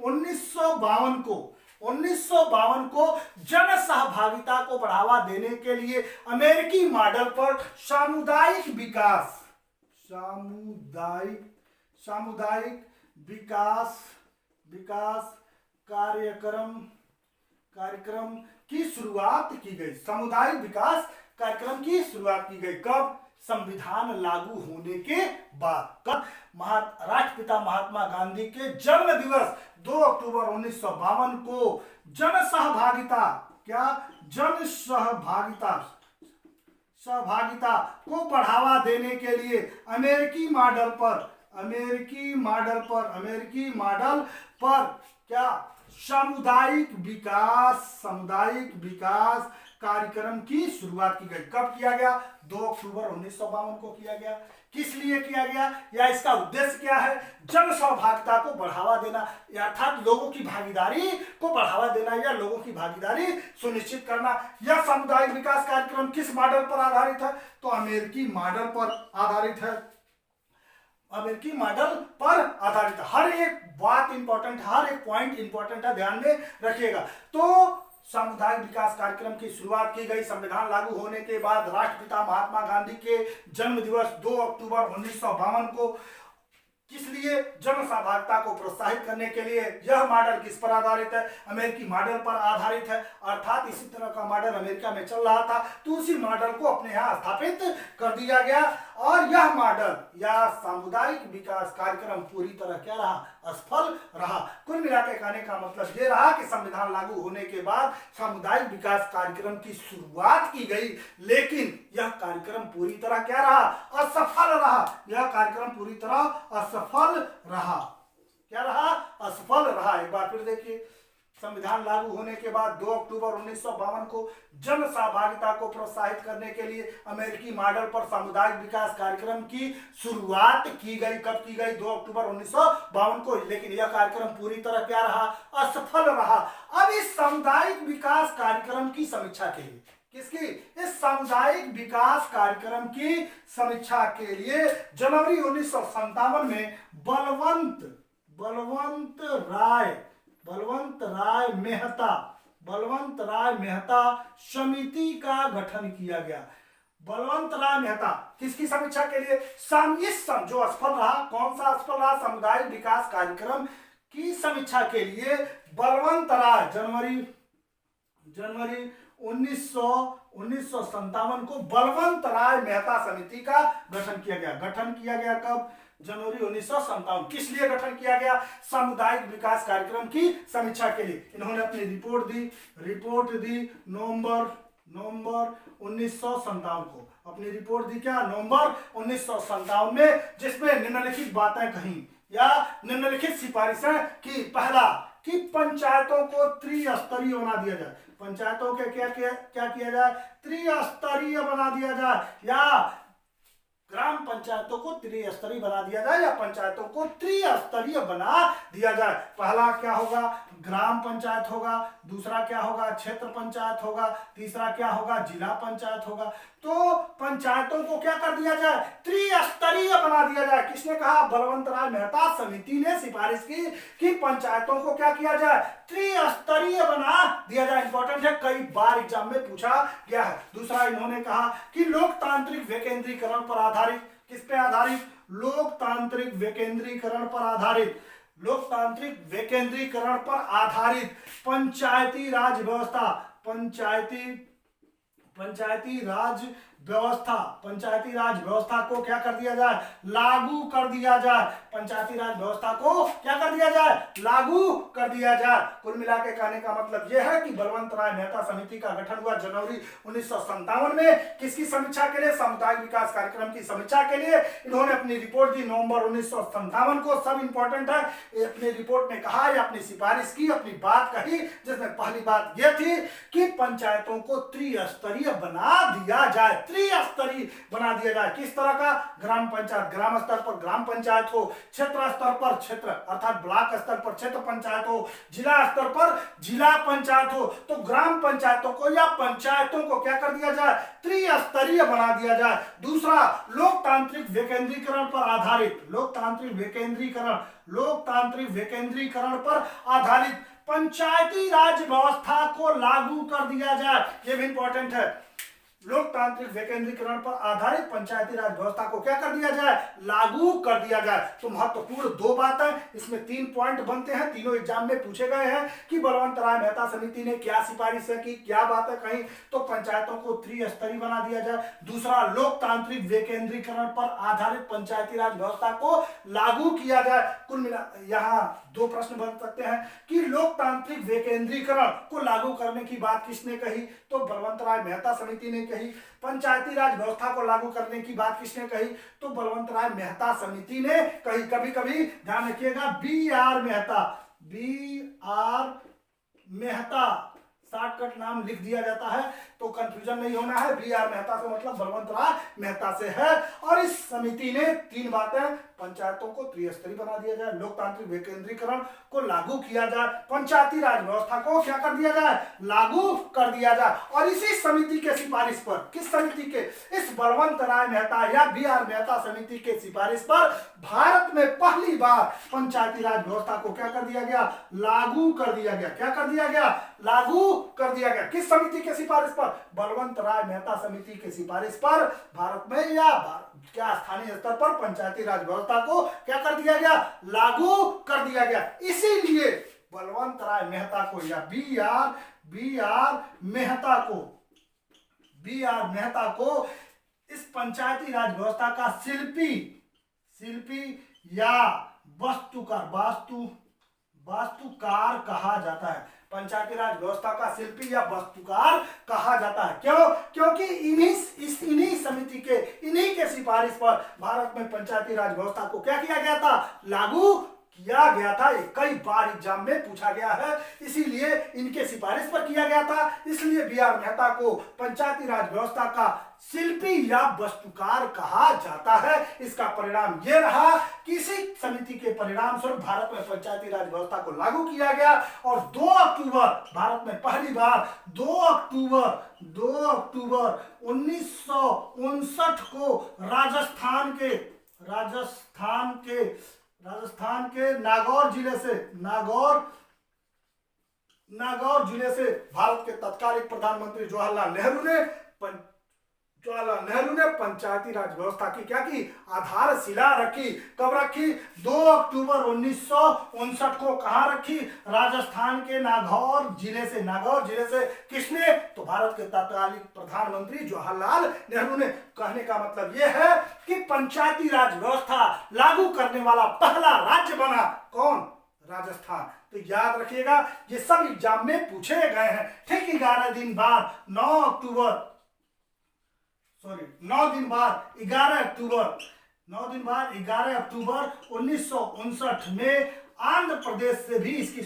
1952 को जन सहभागिता को बढ़ावा देने के लिए अमेरिकी मॉडल पर सामुदायिक विकास कार्यक्रम की शुरुआत की गई। सामुदायिक विकास कार्यक्रम की शुरुआत की गई कब? संविधान लागू होने के बाद। कब? राष्ट्रपिता महात्मा गांधी के जन्म दिवस 2 अक्टूबर 1952 को जन सहभागिता को बढ़ावा देने के लिए अमेरिकी मॉडल पर क्या सामुदायिक विकास कार्यक्रम की शुरुआत की गई। कब किया गया? 2 अक्टूबर 1952 को किया गया। किस लिए किया गया या इसका उद्देश्य क्या है? जन सहभागिता को बढ़ावा देना, अर्थात लोगों की भागीदारी को बढ़ावा देना या लोगों की भागीदारी सुनिश्चित करना। यह सामुदायिक विकास कार्यक्रम किस मॉडल पर आधारित है? तो अमेरिकी मॉडल पर आधारित है। अमेरिकी मॉडल पर आधारित। हर एक बात इंपॉर्टेंट, हर एक पॉइंट इंपॉर्टेंट है, ध्यान में रखिएगा। तो सामुदायिक विकास कार्यक्रम की शुरुआत की गई संविधान लागू होने के बाद राष्ट्रपिता महात्मा गांधी के जन्म दिवस 2 अक्टूबर 1952 को। किस लिए? जन सहभागिता को प्रोत्साहित करने के लिए। यह मॉडल किस पर आधारित है? अमेरिकी मॉडल पर आधारित है, अर्थात इसी तरह का मॉडल अमेरिका में चल रहा था तो उसी मॉडल को अपने यहाँ स्थापित कर दिया गया। और यह मॉडल या सामुदायिक विकास कार्यक्रम पूरी तरह क्या रहा? असफल रहा। कुल मिलाकर कहने का मतलब ये रहा कि संविधान लागू होने के बाद सामुदायिक विकास कार्यक्रम की शुरुआत की गई, लेकिन यह कार्यक्रम पूरी तरह क्या रहा? असफल रहा। यह कार्यक्रम पूरी तरह असफल रहा। क्या रहा? असफल रहा। एक बार फिर देखिए, संविधान लागू होने के बाद 2 अक्टूबर 1952 को जन सहभागिता को प्रोत्साहित करने के लिए अमेरिकी मॉडल पर सामुदायिक विकास कार्यक्रम की शुरुआत की गई। कब की गई? 2 अक्टूबर 1952 को। लेकिन यह कार्यक्रम पूरी तरह क्या रहा? असफल रहा। अब इस सामुदायिक विकास कार्यक्रम की समीक्षा के लिए, किसकी? इस सामुदायिक विकास कार्यक्रम की समीक्षा के लिए जनवरी 1957 में बलवंत राय मेहता समिति का गठन किया गया। बलवंत राय मेहता किसकी समीक्षा के लिए? जो असफल रहा, कौन सा असफल रहा? सामुदायिक विकास कार्यक्रम की समीक्षा के लिए बलवंत राय जनवरी 1957 को बलवंत राय मेहता समिति का गठन किया गया। गठन किया गया कब? जनवरी 1957। किस लिए गठन किया गया? सामुदायिक विकास कार्यक्रम की समीक्षा के लिए। इन्होंने अपनी रिपोर्ट दी नवंबर 1957 को। अपनी रिपोर्ट दी क्या? नवंबर 1957 में, जिसमें निम्नलिखित बातें कही या निम्नलिखित सिफारिशें की। पहला कि पंचायतों को त्रिस्तरीय बना दिया जाए। पंचायतों के क्या किया जाए? त्रिस्तरीय बना दिया जाए, या ग्राम पंचायतों को त्रिस्तरीय बना दिया जाए या पंचायतों को त्रिस्तरीय बना दिया जाए। पहला क्या होगा? ग्राम पंचायत होगा, दूसरा क्या होगा? क्षेत्र पंचायत होगा, तीसरा क्या होगा? जिला पंचायत होगा। तो पंचायतों को क्या कर दिया जाए? त्रिस्तरीय बना दिया जाए। किसने कहा? बलवंत राय मेहता समिति ने सिफारिश की कि पंचायतों को क्या किया जाए? त्रिस्तरीय बना दिया जाए। इंपॉर्टेंट है, कई बार एग्जाम में पूछा गया है। दूसरा इन्होंने कहा कि लोकतांत्रिक विकेंद्रीकरण पर आधारित। किस पे आधारित? लोकतांत्रिक विकेंद्रीकरण पर आधारित। लोकतांत्रिक विकेंद्रीकरण पर आधारित पंचायती राज व्यवस्था, पंचायती राज व्यवस्था को क्या कर दिया जाए, लागू कर दिया जाए। पंचायती राज व्यवस्था को क्या कर दिया जाए, लागू कर दिया जाए। कुल मिला के कहने का मतलब यह है कि बलवंत राय मेहता समिति का गठन हुआ जनवरी 1957 में। किसकी समीक्षा के लिए, सामुदायिक विकास कार्यक्रम की समीक्षा के लिए। इन्होंने अपनी रिपोर्ट दी नवंबर 1957 को। सब इंपॉर्टेंट है। अपनी रिपोर्ट में कहा या अपनी सिफारिश की, अपनी बात कही, जिसमें पहली बात यह थी कि पंचायतों को त्रिस्तरीय बना दिया जाए। त्रिस्तरीय बना दिया जाए। किस तरह का, ग्राम पंचायत, ग्राम स्तर पर ग्राम पंचायत हो, क्षेत्र स्तर पर क्षेत्र अर्थात ब्लॉक स्तर पर क्षेत्र पंचायत हो, जिला स्तर पर जिला पंचायत हो। तो ग्राम पंचायतों को या पंचायतों को क्या कर दिया जाए, त्रिस्तरीय बना दिया जाए। दूसरा, लोकतांत्रिक विकेंद्रीकरण पर आधारित, लोकतांत्रिक विकेंद्रीकरण पर आधारित पंचायती राज व्यवस्था को लागू कर दिया जाए। यह भी इंपॉर्टेंट है। लोकतांत्रिक विकेंद्रीकरण पर आधारित पंचायती राज व्यवस्था को क्या कर दिया जाए, लागू कर दिया जाए। तो महत्वपूर्ण दो बातें, इसमें 3 पॉइंट बनते हैं, तीनों एग्जाम में पूछे गए हैं कि बलवंत राय मेहता समिति ने क्या सिफारिशें की, क्या बातें कही। तो पंचायतों को त्रिस्तरीय बना दिया जाए। दूसरा, लोकतांत्रिक विकेंद्रीकरण पर आधारित पंचायती राज व्यवस्था को लागू किया जाए। कुल मिला यहाँ 2 प्रश्न बन सकते हैं कि लोकतांत्रिक विकेंद्रीकरण को लागू करने की बात किसने कही, तो बलवंत राय मेहता समिति ने कही। पंचायती राज व्यवस्था को लागू करने की बात किसने कही, तो बलवंत राय मेहता समिति ने कही। कभी कभी ध्यान रखिएगा, बी.आर. मेहता शॉर्टकट नाम लिख दिया जाता है तो कंफ्यूजन नहीं होना है। बी.आर. मेहता से मतलब बलवंत राय मेहता से है। और इस समिति ने 3 बातें, पंचायतों को त्रिस्तरीय बना दिया जाए, लोकतांत्रिक विकेंद्रीकरण को लागू किया जाए, पंचायती राज व्यवस्था को क्या कर दिया जाए, लागू कर दिया जाए। और इसी समिति के सिफारिश पर, किस समिति के, इस बलवंत राय मेहता या बी.आर. मेहता समिति के सिफारिश पर भारत में पहली बार पंचायती राज व्यवस्था को क्या कर दिया गया, लागू कर दिया गया। क्या कर दिया गया, लागू कर दिया गया। किस समिति के सिफारिश पर, बलवंत राय मेहता समिति के सिफारिश पर भारत में या क्या स्थानीय स्तर पर पंचायती राज व्यवस्था को क्या कर दिया गया, लागू कर दिया गया। इसीलिए बलवंत राय मेहता को या बी.आर. मेहता को इस पंचायती राज व्यवस्था का शिल्पी या वास्तुकार कहा जाता है। पंचायती राज व्यवस्था का शिल्पी या वास्तुकार कहा जाता है। क्यों, क्योंकि इन्हीं समिति के, इन्हीं के सिफारिश पर भारत में पंचायती राज व्यवस्था को क्या किया गया था, लागू किया गया था। कई बार एग्जाम में पूछा गया है, इसीलिए इनके सिफारिश पर किया गया था। इसलिए बी.आर. मेहता को पंचायती राज व्यवस्था का शिल्पी या वास्तुकार कहा जाता है। इसका परिणाम यह रहा कि इसी समिति के परिणाम स्वरूप भारत में पंचायती राज व्यवस्था को लागू किया गया। और 2 अक्टूबर भारत में पहली बार 2 अक्टूबर 1959 को राजस्थान के नागौर जिले से भारत के तत्कालीन प्रधानमंत्री जवाहरलाल नेहरू ने पंचायती राज व्यवस्था की क्या की, आधारशिला रखी। कब रखी, 2 अक्टूबर 1959 को। कहां रखी, राजस्थान के नागौर जिले से। किसने, तो भारत के तत्कालीन प्रधानमंत्री जवाहरलाल नेहरू ने। कहने का मतलब यह है कि पंचायती राज व्यवस्था लागू करने वाला पहला राज्य बना कौन, राजस्थान। तो याद रखिएगा, ये सब एग्जाम में पूछे गए हैं। ठीक 11 दिन बाद 9 दिन बाद 11 अक्टूबर 1959 में आंध्र प्रदेश से भी इसकी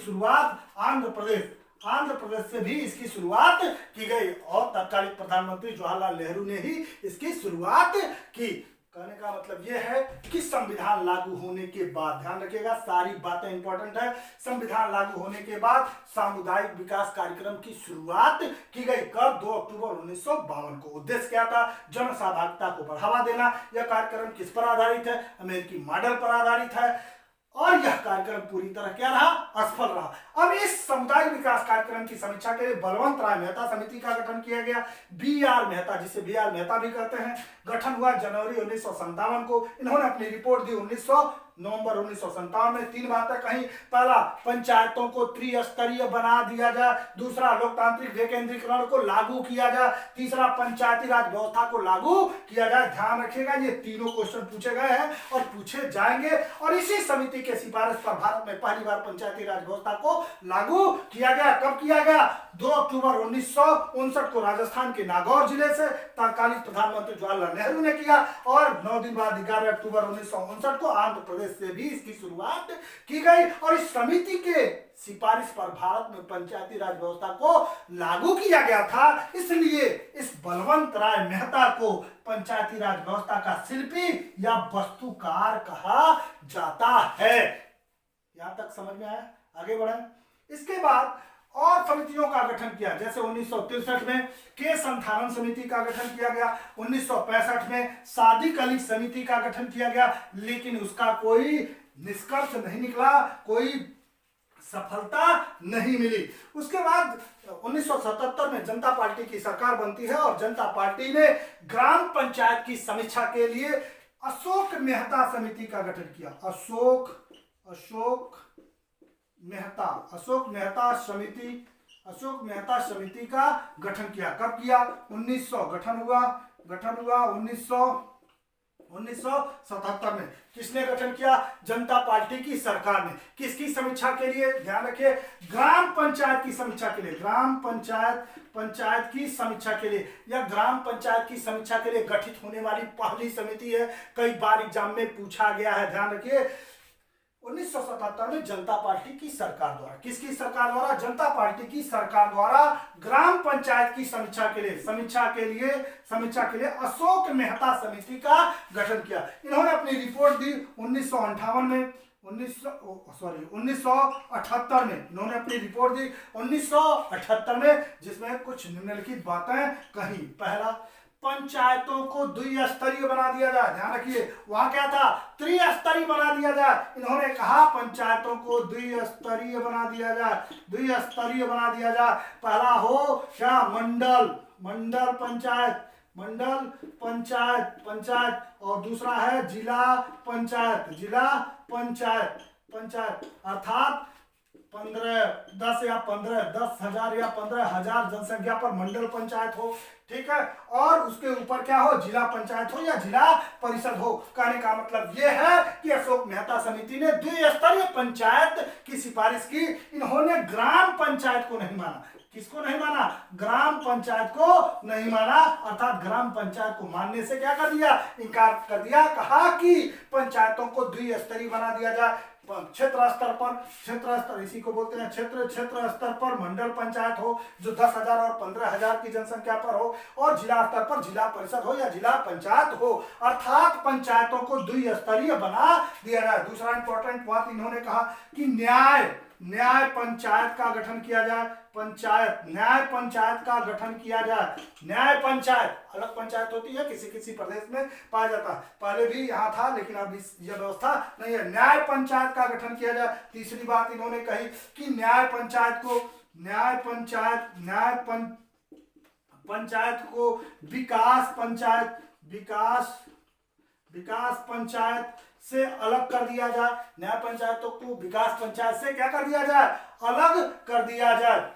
शुरुआत की गई। और तत्कालीन प्रधानमंत्री जवाहरलाल नेहरू ने ही इसकी शुरुआत की। कहने का मतलब यह है कि संविधान लागू होने के बाद, ध्यान रखिएगा सारी बातें इंपॉर्टेंट है, संविधान लागू होने के बाद सामुदायिक विकास कार्यक्रम की शुरुआत की गई। कब, 2 अक्टूबर 1952 को। उद्देश्य क्या था, जन सहभागिता को बढ़ावा देना। यह कार्यक्रम किस पर आधारित है, अमेरिकी मॉडल पर आधारित है। और यह कार्यक्रम पूरी तरह क्या रहा, असफल रहा। अब इस सामुदायिक विकास कार्यक्रम की समीक्षा के लिए बलवंत राय मेहता समिति का गठन किया गया। बी.आर. मेहता, जिसे बी.आर. मेहता भी कहते हैं, गठन हुआ जनवरी 1957 को। इन्होंने अपनी रिपोर्ट दी नवंबर 1957 में 3 बातें कही। पहला, पंचायतों को त्रिस्तरीय बना दिया जाए। दूसरा, लोकतांत्रिक विकेंद्रीकरण को लागू किया जाए। तीसरा, पंचायती राज व्यवस्था को लागू किया जाए। ध्यान रखिएगा, ये तीनों क्वेश्चन पूछे गए हैं और पूछे जाएंगे। और इसी समिति के सिफारिश पर भारत में पहली बार पंचायती राज व्यवस्था को लागू किया गया। कब किया गया? 2 अक्टूबर 1959 को राजस्थान के नागौर जिले से तत्कालीन प्रधानमंत्री जवाहरलाल नेहरू ने किया और 9 दिन बाद 11 अक्टूबर 1959 को आंध्र प्रदेश से भी इसकी शुरुआत की गई। और इस समिति के सिफारिश पर भारत में पंचायती राज व्यवस्था को लागू किया गया था। इसलिए इस बलवंत राय मेहता को पंचायती राज व्यवस्था का शिल्पी या वास्तुकार कहा जाता है। यहां तक समझ में आया? आगे बढ़े। इसके बाद और समितियों का गठन किया, जैसे 1963 में के संथालन समिति का गठन किया गया, 1965 में सादिक अली समिति का गठन किया गया, लेकिन उसका कोई निष्कर्ष नहीं निकला, कोई सफलता नहीं मिली। उसके बाद 1977 में जनता पार्टी की सरकार बनती है और जनता पार्टी ने ग्राम पंचायत की समीक्षा के लिए अशोक मेहता समिति का गठन किया। अशोक मेहता समिति का गठन किया। कब किया? 1900 गठन हुआ 1977 में। किसने गठन किया? जनता पार्टी की सरकार ने। किसकी समीक्षा के लिए? ध्यान रखिए, ग्राम पंचायत की समीक्षा के लिए। ग्राम पंचायत की समीक्षा के लिए या ग्राम पंचायत की समीक्षा के लिए गठित होने वाली पहली समिति है। कई बार एग्जाम में पूछा गया है, ध्यान रखिए। 1977 में जनता पार्टी की सरकार द्वारा, किसकी सरकार द्वारा? जनता पार्टी की सरकार द्वारा ग्राम पंचायत की समीक्षा के लिए अशोक मेहता समिति का गठन किया। इन्होंने अपनी रिपोर्ट दी 1958 में 1978 में इन्होंने अपनी रिपोर्ट दी 1978 में, जिसमें कुछ निम्नलिखित बातें कही। पहला, पंचायतों को द्विस्तरीय बना दिया जाए। ध्यान रखिए, वहां क्या था? त्रिस्तरीय बना दिया जाए। इन्होंने कहा पंचायतों को द्विस्तरीय बना दिया जाए। पहला हो क्या? मंडल पंचायत और दूसरा है जिला पंचायत अर्थात 10,000 या 15,000 जनसंख्या पर मंडल पंचायत हो, ठीक है। और उसके ऊपर क्या हो? जिला पंचायत हो या जिला परिषद हो। कहने का मतलब यह है कि अशोक मेहता समिति ने द्विस्तरीय पंचायत की सिफारिश की। इन्होंने ग्राम पंचायत को नहीं माना। किसको नहीं माना? ग्राम पंचायत को नहीं माना, अर्थात ग्राम पंचायत को मानने से क्या कर दिया? इनकार कर दिया। कहा कि पंचायतों को द्विस्तरीय बना दिया जाए। क्षेत्र स्तर, इसी को बोलते हैं क्षेत्र स्तर पर मंडल पंचायत हो जो 10,000 और 15,000 की जनसंख्या पर हो, और जिला स्तर पर जिला परिषद हो या जिला पंचायत हो, अर्थात पंचायतों को द्विस्तरीय बना दिया जाए। दूसरा इंपॉर्टेंट बात इन्होंने कहा कि न्याय पंचायत का गठन किया जाए। न्याय पंचायत का गठन किया जाए। न्याय पंचायत अलग पंचायत होती है, किसी प्रदेश में पाया जाता है। पहले भी यहाँ था, लेकिन अब यह व्यवस्था नहीं है। न्याय पंचायत का गठन किया जाए। तीसरी बात इन्होंने कही कि न्याय पंचायत को विकास पंचायत से अलग कर दिया जाए। न्याय पंचायतों को विकास पंचायत से क्या कर दिया जाए? अलग कर दिया जाए।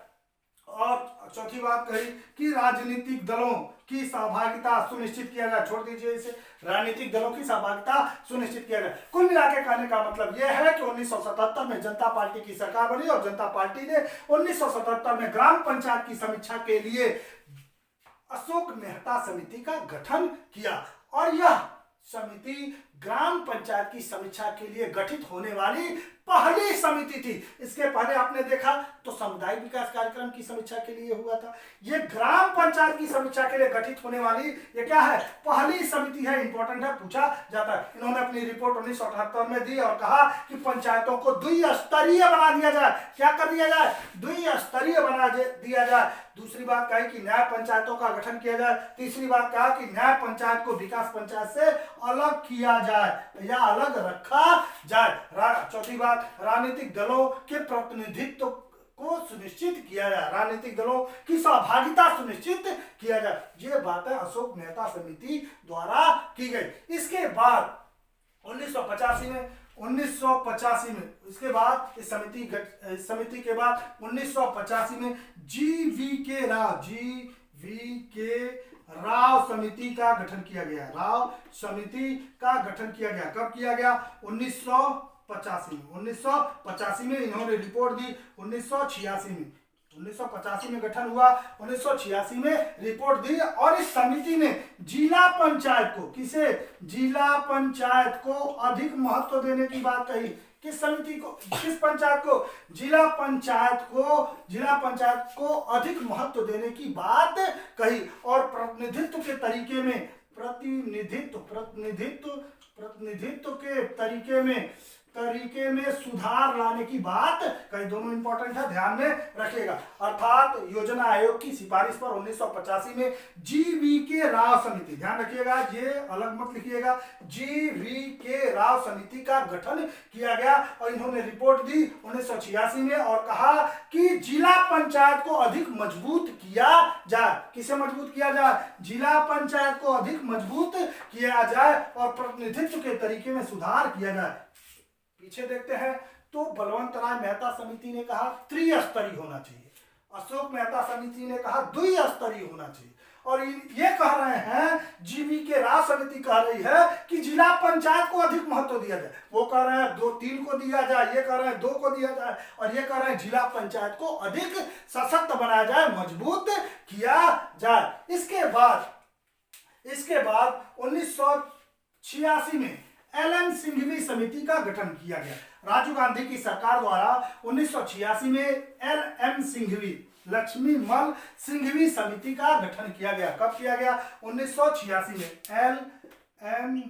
और चौथी बात कही कि राजनीतिक दलों की सहभागिता सुनिश्चित किया जाए। छोड़ दीजिए इसे, राजनीतिक दलों की सहभागिता सुनिश्चित किया जाए। कुल मिलाकर कहने का मतलब यह है कि 1977 में जनता पार्टी की सरकार बनी और जनता पार्टी ने 1977 में ग्राम पंचायत की समीक्षा के लिए अशोक मेहता समिति का गठन किया। और यह समिति ग्राम पंचायत की समीक्षा के लिए गठित होने वाली पहली समिति थी। इसके पहले आपने देखा तो सामुदायिक विकास कार्यक्रम की समीक्षा के लिए हुआ था। ये ग्राम पंचायत की समीक्षा के लिए गठित होने वाली ये क्या है? पहली समिति है। इंपॉर्टेंट है, पूछा जाता है। इन्होंने अपनी रिपोर्ट 1978 में दी और कहा कि पंचायतों को द्विस्तरीय बना दिया जाए। क्या कर दिया जाए? द्विस्तरीय बना दिया जाए। दूसरी बात कही कि न्याय पंचायतों का गठन किया जाए। तीसरी बात कहा कि न्याय पंचायत को विकास पंचायत से अलग किया जाए या अलग रखा जाए। चौथी बात, राजनीतिक दलों के प्रतिनिधित्व को सुनिश्चित किया जाए, राजनीतिक दलों की सहभागिता सुनिश्चित किया जाए। ये बातें अशोक मेहता समिति द्वारा की गई। इसके बाद 1985 में 1985 में, इसके बाद इस समिति के बाद 1985 में जी वी के राव समिति का गठन किया गया। राव समिति का गठन किया गया। कब किया गया? 1985 में इन्होंने रिपोर्ट दी। 1985 में गठन हुआ, 1986 में रिपोर्ट दी और इस समिति ने जिला पंचायत को, जिला पंचायत को अधिक महत्व देने की बात कही। किस पंचायत को? जिला पंचायत को अधिक महत्व देने की बात कही और प्रतिनिधित्व के तरीके में सुधार लाने की बात कई। दोनों इंपॉर्टेंट है, ध्यान में रखिएगा। अर्थात योजना आयोग की सिफारिश पर 1985 में जी.वी.के. राव समिति, ध्यान रखिएगा, ये अलग मत लिखिएगा, जी.वी.के. राव समिति का गठन किया गया और इन्होंने रिपोर्ट दी 1986 में और कहा कि जिला पंचायत को अधिक मजबूत किया जाए। किसे मजबूत किया जाए? जिला पंचायत को अधिक मजबूत किया जाए और प्रतिनिधित्व के तरीके में सुधार किया जाए। पीछे देखते हैं तो बलवंत राय मेहता समिति ने कहा त्रिस्तरीय होना चाहिए, अशोक मेहता समिति ने कहा द्विस्तरीय होना चाहिए और ये कह रहे हैं, जी.वी.के. राव समिति कह रही है कि जिला पंचायत को अधिक महत्व दिया जाए। वो कह रहे हैं 2-3 को दिया जाए, ये कह रहे हैं 2 को दिया जाए और ये कह रहे हैं जिला पंचायत को अधिक सशक्त बनाया जाए, मजबूत किया जाए। इसके बाद 1986 में एल.एम. सिंघवी समिति का गठन किया गया। राजीव गांधी की सरकार द्वारा 1986 में एल.एम. सिंघवी, लक्ष्मीमल सिंघवी समिति का गठन किया गया। कब किया गया? 1986 में एल.एम.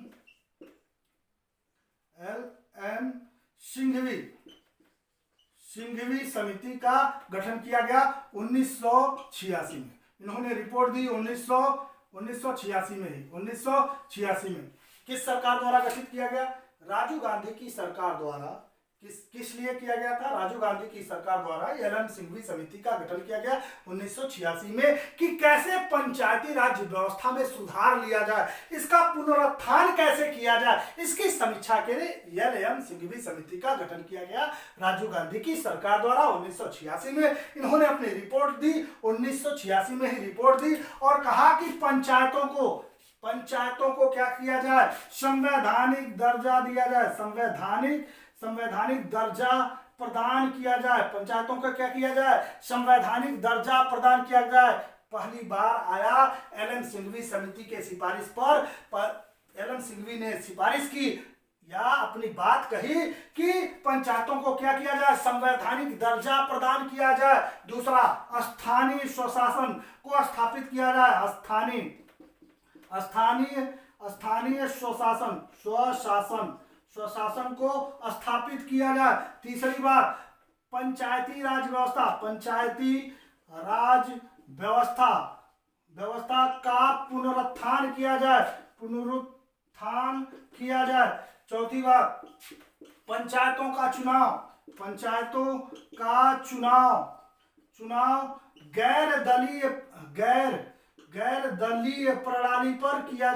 सिंघवी समिति का गठन किया गया 1986 में। इन्होंने रिपोर्ट दी 1986 में। किस सरकार द्वारा गठित किया गया? राजीव गांधी की सरकार द्वारा। किस लिए किया गया था? राजीव गांधी की सरकार द्वारा एल.एम. सिंघवी समिति का गठन किया गया 1986 में कि कैसे पंचायती राज व्यवस्था में सुधार लिया जाए, इसका पुनरुत्थान कैसे किया जाए, इसकी समीक्षा के लिए एल.एम. सिंघवी समिति का गठन किया गया राजीव गांधी की सरकार द्वारा 1986 में। इन्होंने अपनी रिपोर्ट दी, 1986 में ही रिपोर्ट दी और कहा कि पंचायतों को क्या किया जाए? संवैधानिक दर्जा दिया जाए, संवैधानिक दर्जा प्रदान किया जाए। पंचायतों का क्या किया जाए? संवैधानिक दर्जा प्रदान किया जाए। पहली बार आया एल.एम. सिंघवी समिति के सिफारिश पर एल.एम. सिंघवी ने सिफारिश की या अपनी बात कही कि पंचायतों को क्या किया जाए? संवैधानिक दर्जा प्रदान किया जाए। दूसरा, स्थानीय स्वशासन को स्थापित किया जाए। स्थानीय स्वशासन को स्थापित किया जाए। तीसरी बात, पंचायती राज व्यवस्था का पुनरुत्थान किया जाए। चौथी बात, पंचायतों का चुनाव गैर दलीय प्रणाली पर किया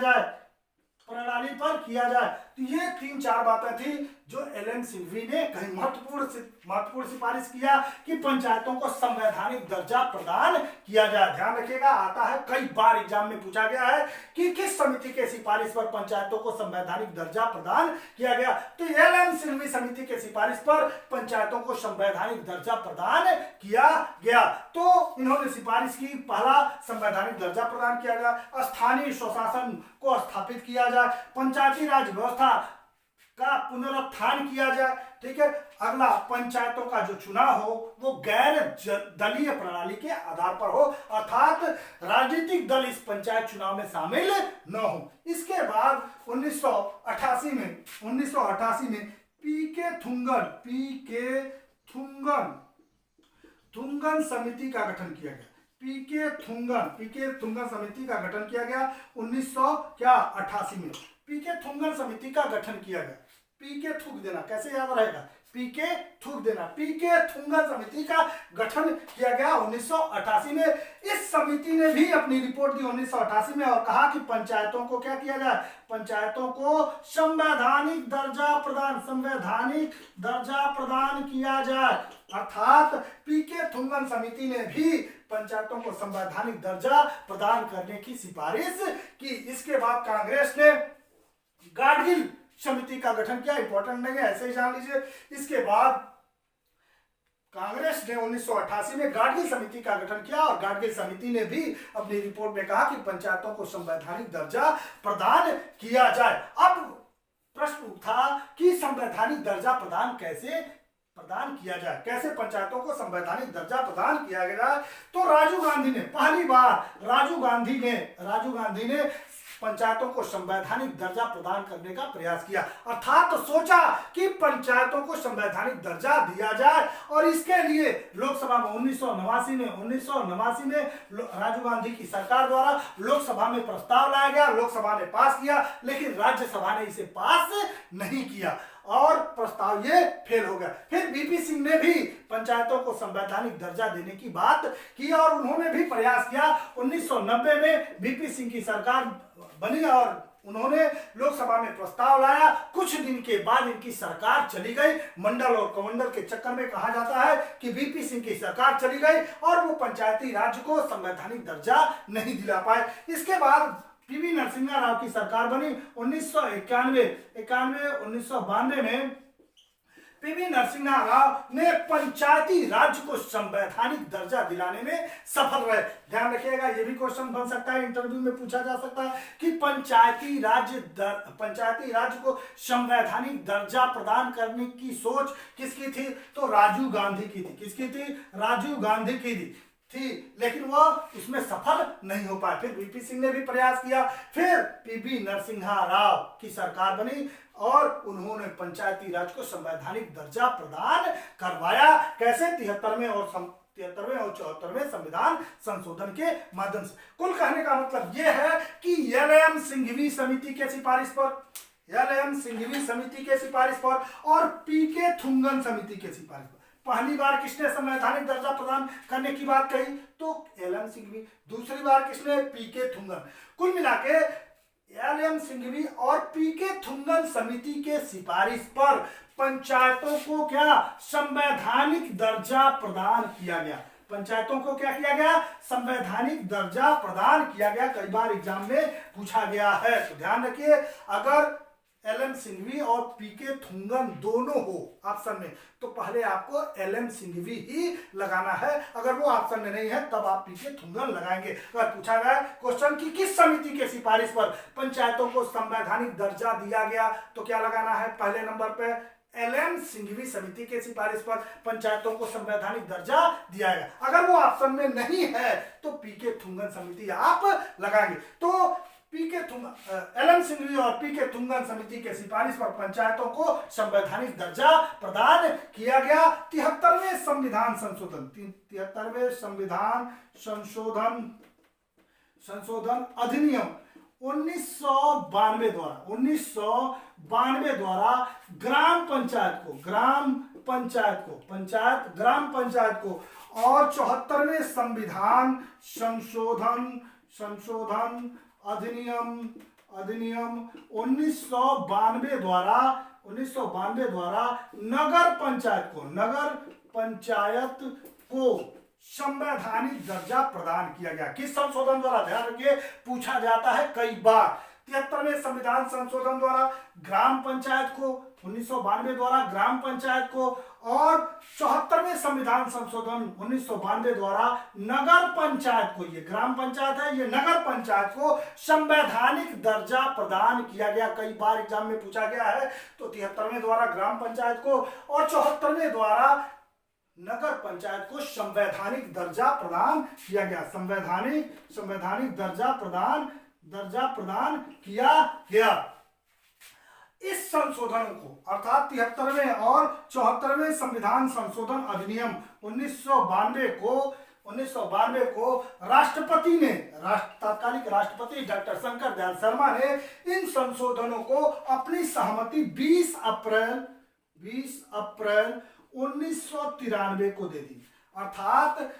जाए। तो ये 3-4 बातें थी जो एल.एम. सिंघवी ने कहीं महत्वपूर्ण सिफारिश किया कि पंचायतों को संवैधानिक दर्जा प्रदान किया जाए। ध्यान रखिएगा, आता है कई बार एग्जाम में पूछा गया है कि किस समिति के सिफारिश पर पंचायतों को संवैधानिक दर्जा प्रदान किया गया। तो एल.एम. सिंघवी समिति के सिफारिश पर पंचायतों को संवैधानिक दर्जा प्रदान किया गया। तो इन्होंने सिफारिश की, पहला संवैधानिक दर्जा प्रदान किया गया, स्थानीय स्वशासन को स्थापित किया जाए, पंचायती राज व्यवस्था का पुनरुत्थान किया जाए। ठीक है। अगला, पंचायतों का जो चुनाव हो वो गैर दलीय प्रणाली के आधार पर हो, अर्थात राजनीतिक दल इस पंचायत चुनाव में शामिल न हो। इसके बाद 1988 में पी.के. थुंगन समिति का गठन किया गया। पी.के. थुंगन समिति का गठन किया गया 1988 में। पी.के. थुंगन समिति का गठन किया गया। पी के थूक देना, कैसे याद रहेगा, पी के थूक देना। पी के थुंगन समिति का गठन किया गया 1988 में। इस समिति ने भी अपनी रिपोर्ट दी 1988 में और कहा कि पंचायतों को क्या किया जाए, पंचायतों को संवैधानिक दर्जा प्रदान किया जाए। अर्थात पी के थुंगन समिति ने भी पंचायतों को संवैधानिक दर्जा प्रदान करने की सिफारिश की। इसके बाद कांग्रेस ने गाडगिल समिति का गठन किया, इंपॉर्टेंट नहीं है, ऐसे ही जान लीजिए। इसके बाद कांग्रेस ने 1988 में गाडगिल समिति का गठन किया और गाडगिल समिति ने भी अपनी रिपोर्ट में कहा कि पंचायतों को संवैधानिक दर्जा प्रदान किया जाए। अब प्रश्न उठा कि संवैधानिक दर्जा कैसे प्रदान किया जाए, कैसे पंचायतों को संवैधानिक दर्जा प्रदान किया गया। तो राजीव गांधी ने पहली बार राजीव गांधी ने पंचायतों को संवैधानिक दर्जा प्रदान करने का प्रयास किया। अर्थात तो सोचा कि पंचायतों को संवैधानिक दर्जा दिया जाए और इसके लिए लोकसभा में 1989 में राजीव गांधी की सरकार द्वारा लोकसभा में प्रस्ताव लाया गया, लोकसभा ने पास किया, लेकिन राज्यसभा ने इसे पास नहीं किया और प्रस्ताव ये फेल हो गया। फिर बीपी सिंह ने भी पंचायतों को संवैधानिक दर्जा देने की बात की और उन्होंने भी प्रयास किया। 1990 में बीपी सिंह की सरकार बनी और उन्होंने लोकसभा में प्रस्ताव लाया। कुछ दिन के बाद इनकी सरकार चली गई। मंडल और कमंडल के चक्कर में कहा जाता है कि बीपी सिंह की सरकार चली गई और वो पंचायती राज को संवैधानिक दर्जा नहीं दिला पाए। इसके बाद पीवी नरसिम्हा राव की सरकार बनी 1992 में पीवी नरसिम्हा राव ने पंचायती राज को संवैधानिक दर्जा दिलाने में सफल रहे। ध्यान रखिएगा, ये भी क्वेश्चन बन सकता है, इंटरव्यू में पूछा जा सकता है कि पंचायती राज को संवैधानिक दर्जा प्रदान करने की सोच किसकी थी, तो राजीव गांधी की थी। किसकी थी, राजीव गांधी की थी, लेकिन वह उसमें सफल नहीं हो पाए। फिर वीपी सिंह ने भी प्रयास किया, फिर पीवी नरसिम्हा राव की सरकार बनी और उन्होंने पंचायती राज को संवैधानिक दर्जा प्रदान करवाया। कैसे, 73वें और 74वें संविधान संशोधन के माध्यम से। कुल कहने का मतलब यह है कि एल.एम. सिंघवी समिति के सिफारिश पर और पी के थुंगन समिति के सिफारिश पर पहली बार किसने संवैधानिक दर्जा प्रदान करने की बात कही, तो एल.एम. सिंघवी। दूसरी बार किसने, पी के थुंगन। कुल मिला के एल.एम. सिंघवी और पी के थुंगन समिति के सिफारिश पर पंचायतों को क्या, संवैधानिक दर्जा प्रदान किया गया। पंचायतों को क्या किया गया, संवैधानिक दर्जा प्रदान किया गया। कई बार एग्जाम में पूछा गया है, तो ध्यान रखिए, अगर एल.एम. सिंघवी और पी के थुंगन दोनों हो ऑप्शन में तो पहले आपको एल.एम. सिंघवी ही लगाना है। अगर वो ऑप्शन में नहीं है तब आप पी के थुंगन लगाएंगे। अगर पूछा गया क्वेश्चन कि किस समिति के सिफारिश पर पंचायतों को संवैधानिक दर्जा दिया गया, तो क्या लगाना है, पहले नंबर पे एल.एम. सिंघवी समिति के सिफारिश पर पंचायतों को संवैधानिक दर्जा दिया गया। अगर वो ऑप्शन में नहीं है तो पी के थुंगन समिति आप लगाएंगे। तो एल.एम. सिंघवी और पी के थुंगन समिति के सिफारिश पर पंचायतों को संवैधानिक दर्जा प्रदान किया गया। 73वें संविधान संशोधन अधिनियम 1992 द्वारा ग्राम पंचायत को और 74वें संविधान संशोधन अधिनियम 1992 द्वारा नगर पंचायत को संवैधानिक दर्जा प्रदान किया गया। किस संशोधन द्वारा, ध्यान रखिए, पूछा जाता है कई बार। 73वें संविधान संशोधन द्वारा ग्राम पंचायत को, 1992 द्वारा ग्राम पंचायत को और 74वें संविधान संशोधन 1992 द्वारा नगर पंचायत को, ये ग्राम पंचायत है, ये नगर पंचायत को संवैधानिक दर्जा प्रदान किया गया। कई बार एग्जाम में पूछा गया है। तो 73वें द्वारा ग्राम पंचायत को और 74वें द्वारा नगर पंचायत को संवैधानिक दर्जा प्रदान किया गया। संवैधानिक दर्जा प्रदान किया गया। इस संशोधन को अर्थात 73वें और 74वें संविधान संशोधन अधिनियम 1992 1992 को राष्ट्रपति ने तत्कालिक राष्ट्रपति डॉक्टर शंकर दयाल शर्मा ने इन संशोधनों को अपनी सहमति 20 अप्रैल 1993 को दे दी। अर्थात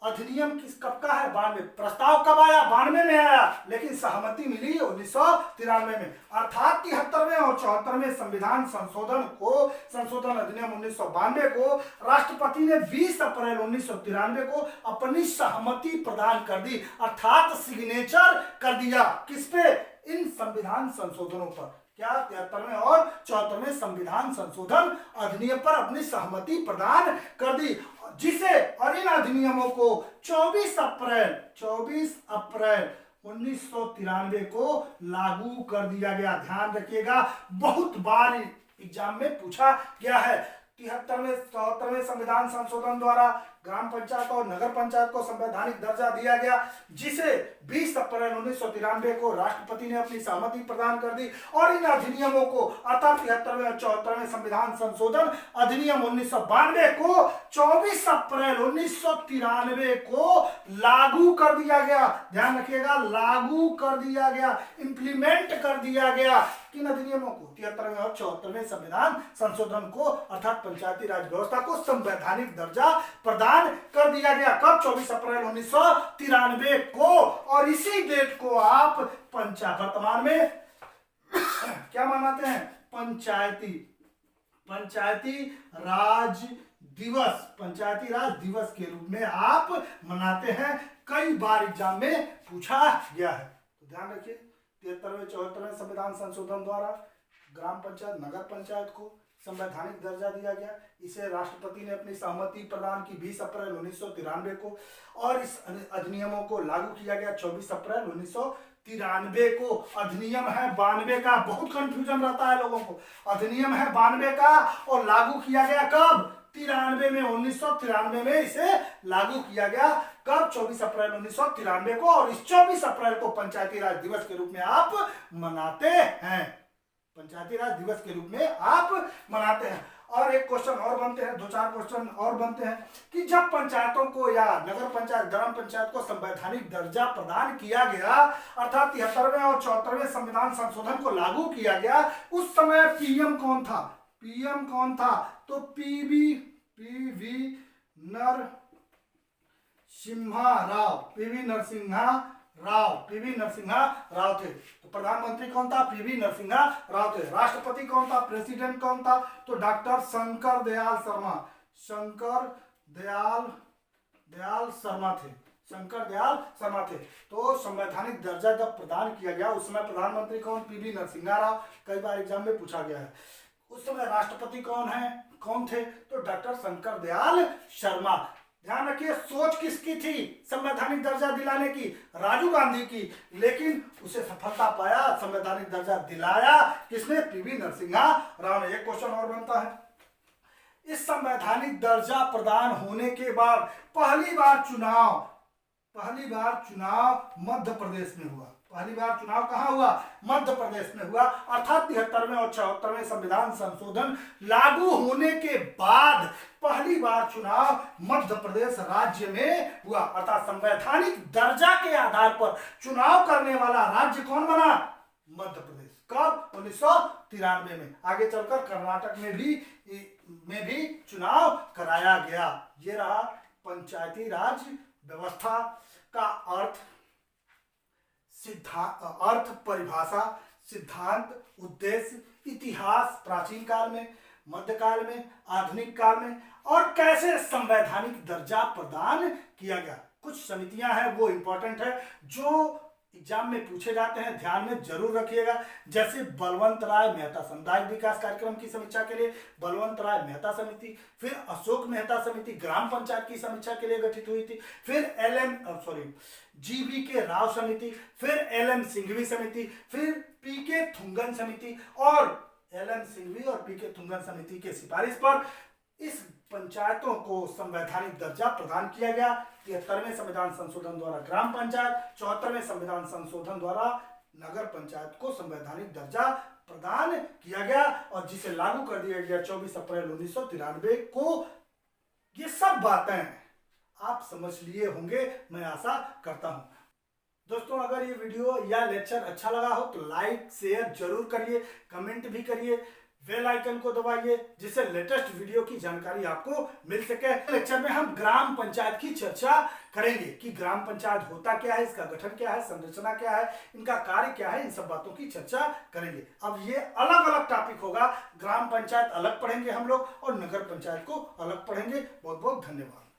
अधिनियम किस कब का है? 92। प्रस्ताव कब आया? 92 में आया, लेकिन सहमति मिली 1993 में। अर्थात 73वें और 74वें संविधान संशोधन अधिनियम 1992 को राष्ट्रपति ने 20 अप्रैल 1993 को अपनी सहमति प्रदान कर दी, अर्थात सिग्नेचर कर दिया। किस पे? इन संविधान संशोधनों पर। क्या? 73वें और 74वें संविधान संशोधन अधिनियम पर अपनी सहमति प्रदान कर दी, जिसे और इन अधिनियमों को 24 अप्रैल 1993 को लागू कर दिया गया। ध्यान रखिएगा, बहुत बार एग्जाम में पूछा गया है। 73वें 74वें संविधान संशोधन द्वारा ग्राम पंचायत और नगर पंचायत को संवैधानिक दर्जा दिया गया, जिसे 20 अप्रैल 1993 को राष्ट्रपति ने अपनी सहमति प्रदान कर दी। और इन अधिनियमों को अर्थात 73वें और 74वें संविधान संशोधन अधिनियम 1992 को 24 अप्रैल 1993 को लागू कर दिया गया। ध्यान रखिएगा, लागू कर दिया गया, इंप्लीमेंट कर दिया गया। किन अधिनियमों को? 73वें और 74वें संविधान संशोधन को, अर्थात पंचायती राज व्यवस्था को संवैधानिक दर्जा प्रदान कर दिया गया। कब? 24 अप्रैल 1993 को। और इसी डेट को आप वर्तमान में क्या मनाते हैं? पंचायती राज दिवस के रूप में आप मनाते हैं। कई बार एग्जाम में पूछा गया है, तो ध्यान रखिए। 73वें 74वें संविधान संशोधन द्वारा ग्राम पंचायत नगर पंचायत को संवैधानिक दर्जा दिया गया। इसे राष्ट्रपति ने अपनी सहमति प्रदान की 20 अप्रैल 1993 को, और इस अधिनियमों को लागू किया गया 24 अप्रैल 1993 को। अधिनियम है 92 का, बहुत कंफ्यूजन रहता है लोगों को। अधिनियम है 92 का और लागू किया गया कब? 93 में, 1993 में इसे लागू किया गया। कब? 24 अप्रैल 1993 को। और इस 24 अप्रैल को पंचायती राज दिवस के रूप में आप मनाते हैं। पंचायती राज दिवस के रूप में आप मनाते हैं। और एक क्वेश्चन और बनते हैं, 2-4 क्वेश्चन और बनते हैं कि जब पंचायतों को या नगर पंचायत, ग्राम पंचायत को संवैधानिक दर्जा प्रदान किया गया, अर्थात 73वें और 74वें संविधान संशोधन को लागू किया गया, उस समय पीएम कौन था? पीएम कौन था? तो पीवी नरसिम्हा राव थे। तो प्रधानमंत्री कौन था? पीवी नरसिम्हा राव थे। राष्ट्रपति कौन था? प्रेसिडेंट कौन था? तो डॉक्टर शंकर दयाल शर्मा थे। तो संवैधानिक दर्जा जब प्रदान किया गया, उस समय प्रधानमंत्री कौन? पीवी नरसिम्हा राव। कई बार एग्जाम में पूछा गया है। उस समय राष्ट्रपति कौन थे? तो डॉक्टर शंकर दयाल शर्मा। ध्यान रखिए, सोच किसकी थी संवैधानिक दर्जा दिलाने की? राजीव गांधी की, लेकिन उसे सफलता पाया, संवैधानिक दर्जा दिलाया किसने? पीवी नरसिम्हा राव ने। एक क्वेश्चन और बनता है, इस संवैधानिक दर्जा प्रदान होने के बाद पहली बार चुनाव मध्य प्रदेश में हुआ। पहली बार चुनाव कहां हुआ? मध्य प्रदेश में हुआ। अर्थात 73वें और 74वें संविधान संशोधन लागू होने के बाद पहली बार चुनाव मध्य प्रदेश राज्य में हुआ। अर्थात संवैधानिक दर्जा के आधार पर चुनाव करने वाला राज्य कौन बना? मध्य प्रदेश। कब? 1993 में। आगे चलकर कर्नाटक में भी चुनाव कराया गया। ये रहा पंचायती राज व्यवस्था का अर्थ, परिभाषा, सिद्धांत, उद्देश्य, इतिहास, प्राचीन काल में, मध्यकाल में, आधुनिक काल में, और कैसे संवैधानिक दर्जा प्रदान किया गया। कुछ समितियां हैं वो इंपॉर्टेंट है, जो एग्जाम में पूछे जाते हैं, ध्यान में जरूर रखिएगा। जैसे बलवंत राय मेहता सामुदायिक विकास कार्यक्रम की समीक्षा के लिए बलवंत राय मेहता समिति, फिर अशोक मेहता समिति ग्राम पंचायत की समीक्षा के लिए गठित हुई थी, फिर GBK राव समिति, फिर LM सिंघवी समिति, फिर PK थुंगन समिति, और LM सिंघवी और PK थुंगन समिति के सिफारिश पर इस पंचायतों को संवैधानिक दर्जा प्रदान किया गया। 73वें संविधान संशोधन द्वारा ग्राम पंचायत, 74वें संविधान संशोधन द्वारा नगर पंचायत को संवैधानिक दर्जा प्रदान किया गया, और जिसे लागू कर दिया गया 24 अप्रैल 1993 को। ये सब बातें आप समझ लिए होंगे, मैं आशा करता हूं। दोस्तों, अगर ये वीडियो या लेक्चर अच्छा लगा हो तो लाइक शेयर जरूर करिए, कमेंट भी करिए, बेल आइकन को दबाइए जिससे लेटेस्ट वीडियो की जानकारी आपको मिल सके। लेक्चर में हम ग्राम पंचायत की चर्चा करेंगे कि ग्राम पंचायत होता क्या है, इसका गठन क्या है, संरचना क्या है, इनका कार्य क्या है, इन सब बातों की चर्चा करेंगे। अब ये अलग अलग टॉपिक होगा, ग्राम पंचायत अलग पढ़ेंगे हम लोग और नगर पंचायत को अलग पढ़ेंगे। बहुत बहुत धन्यवाद।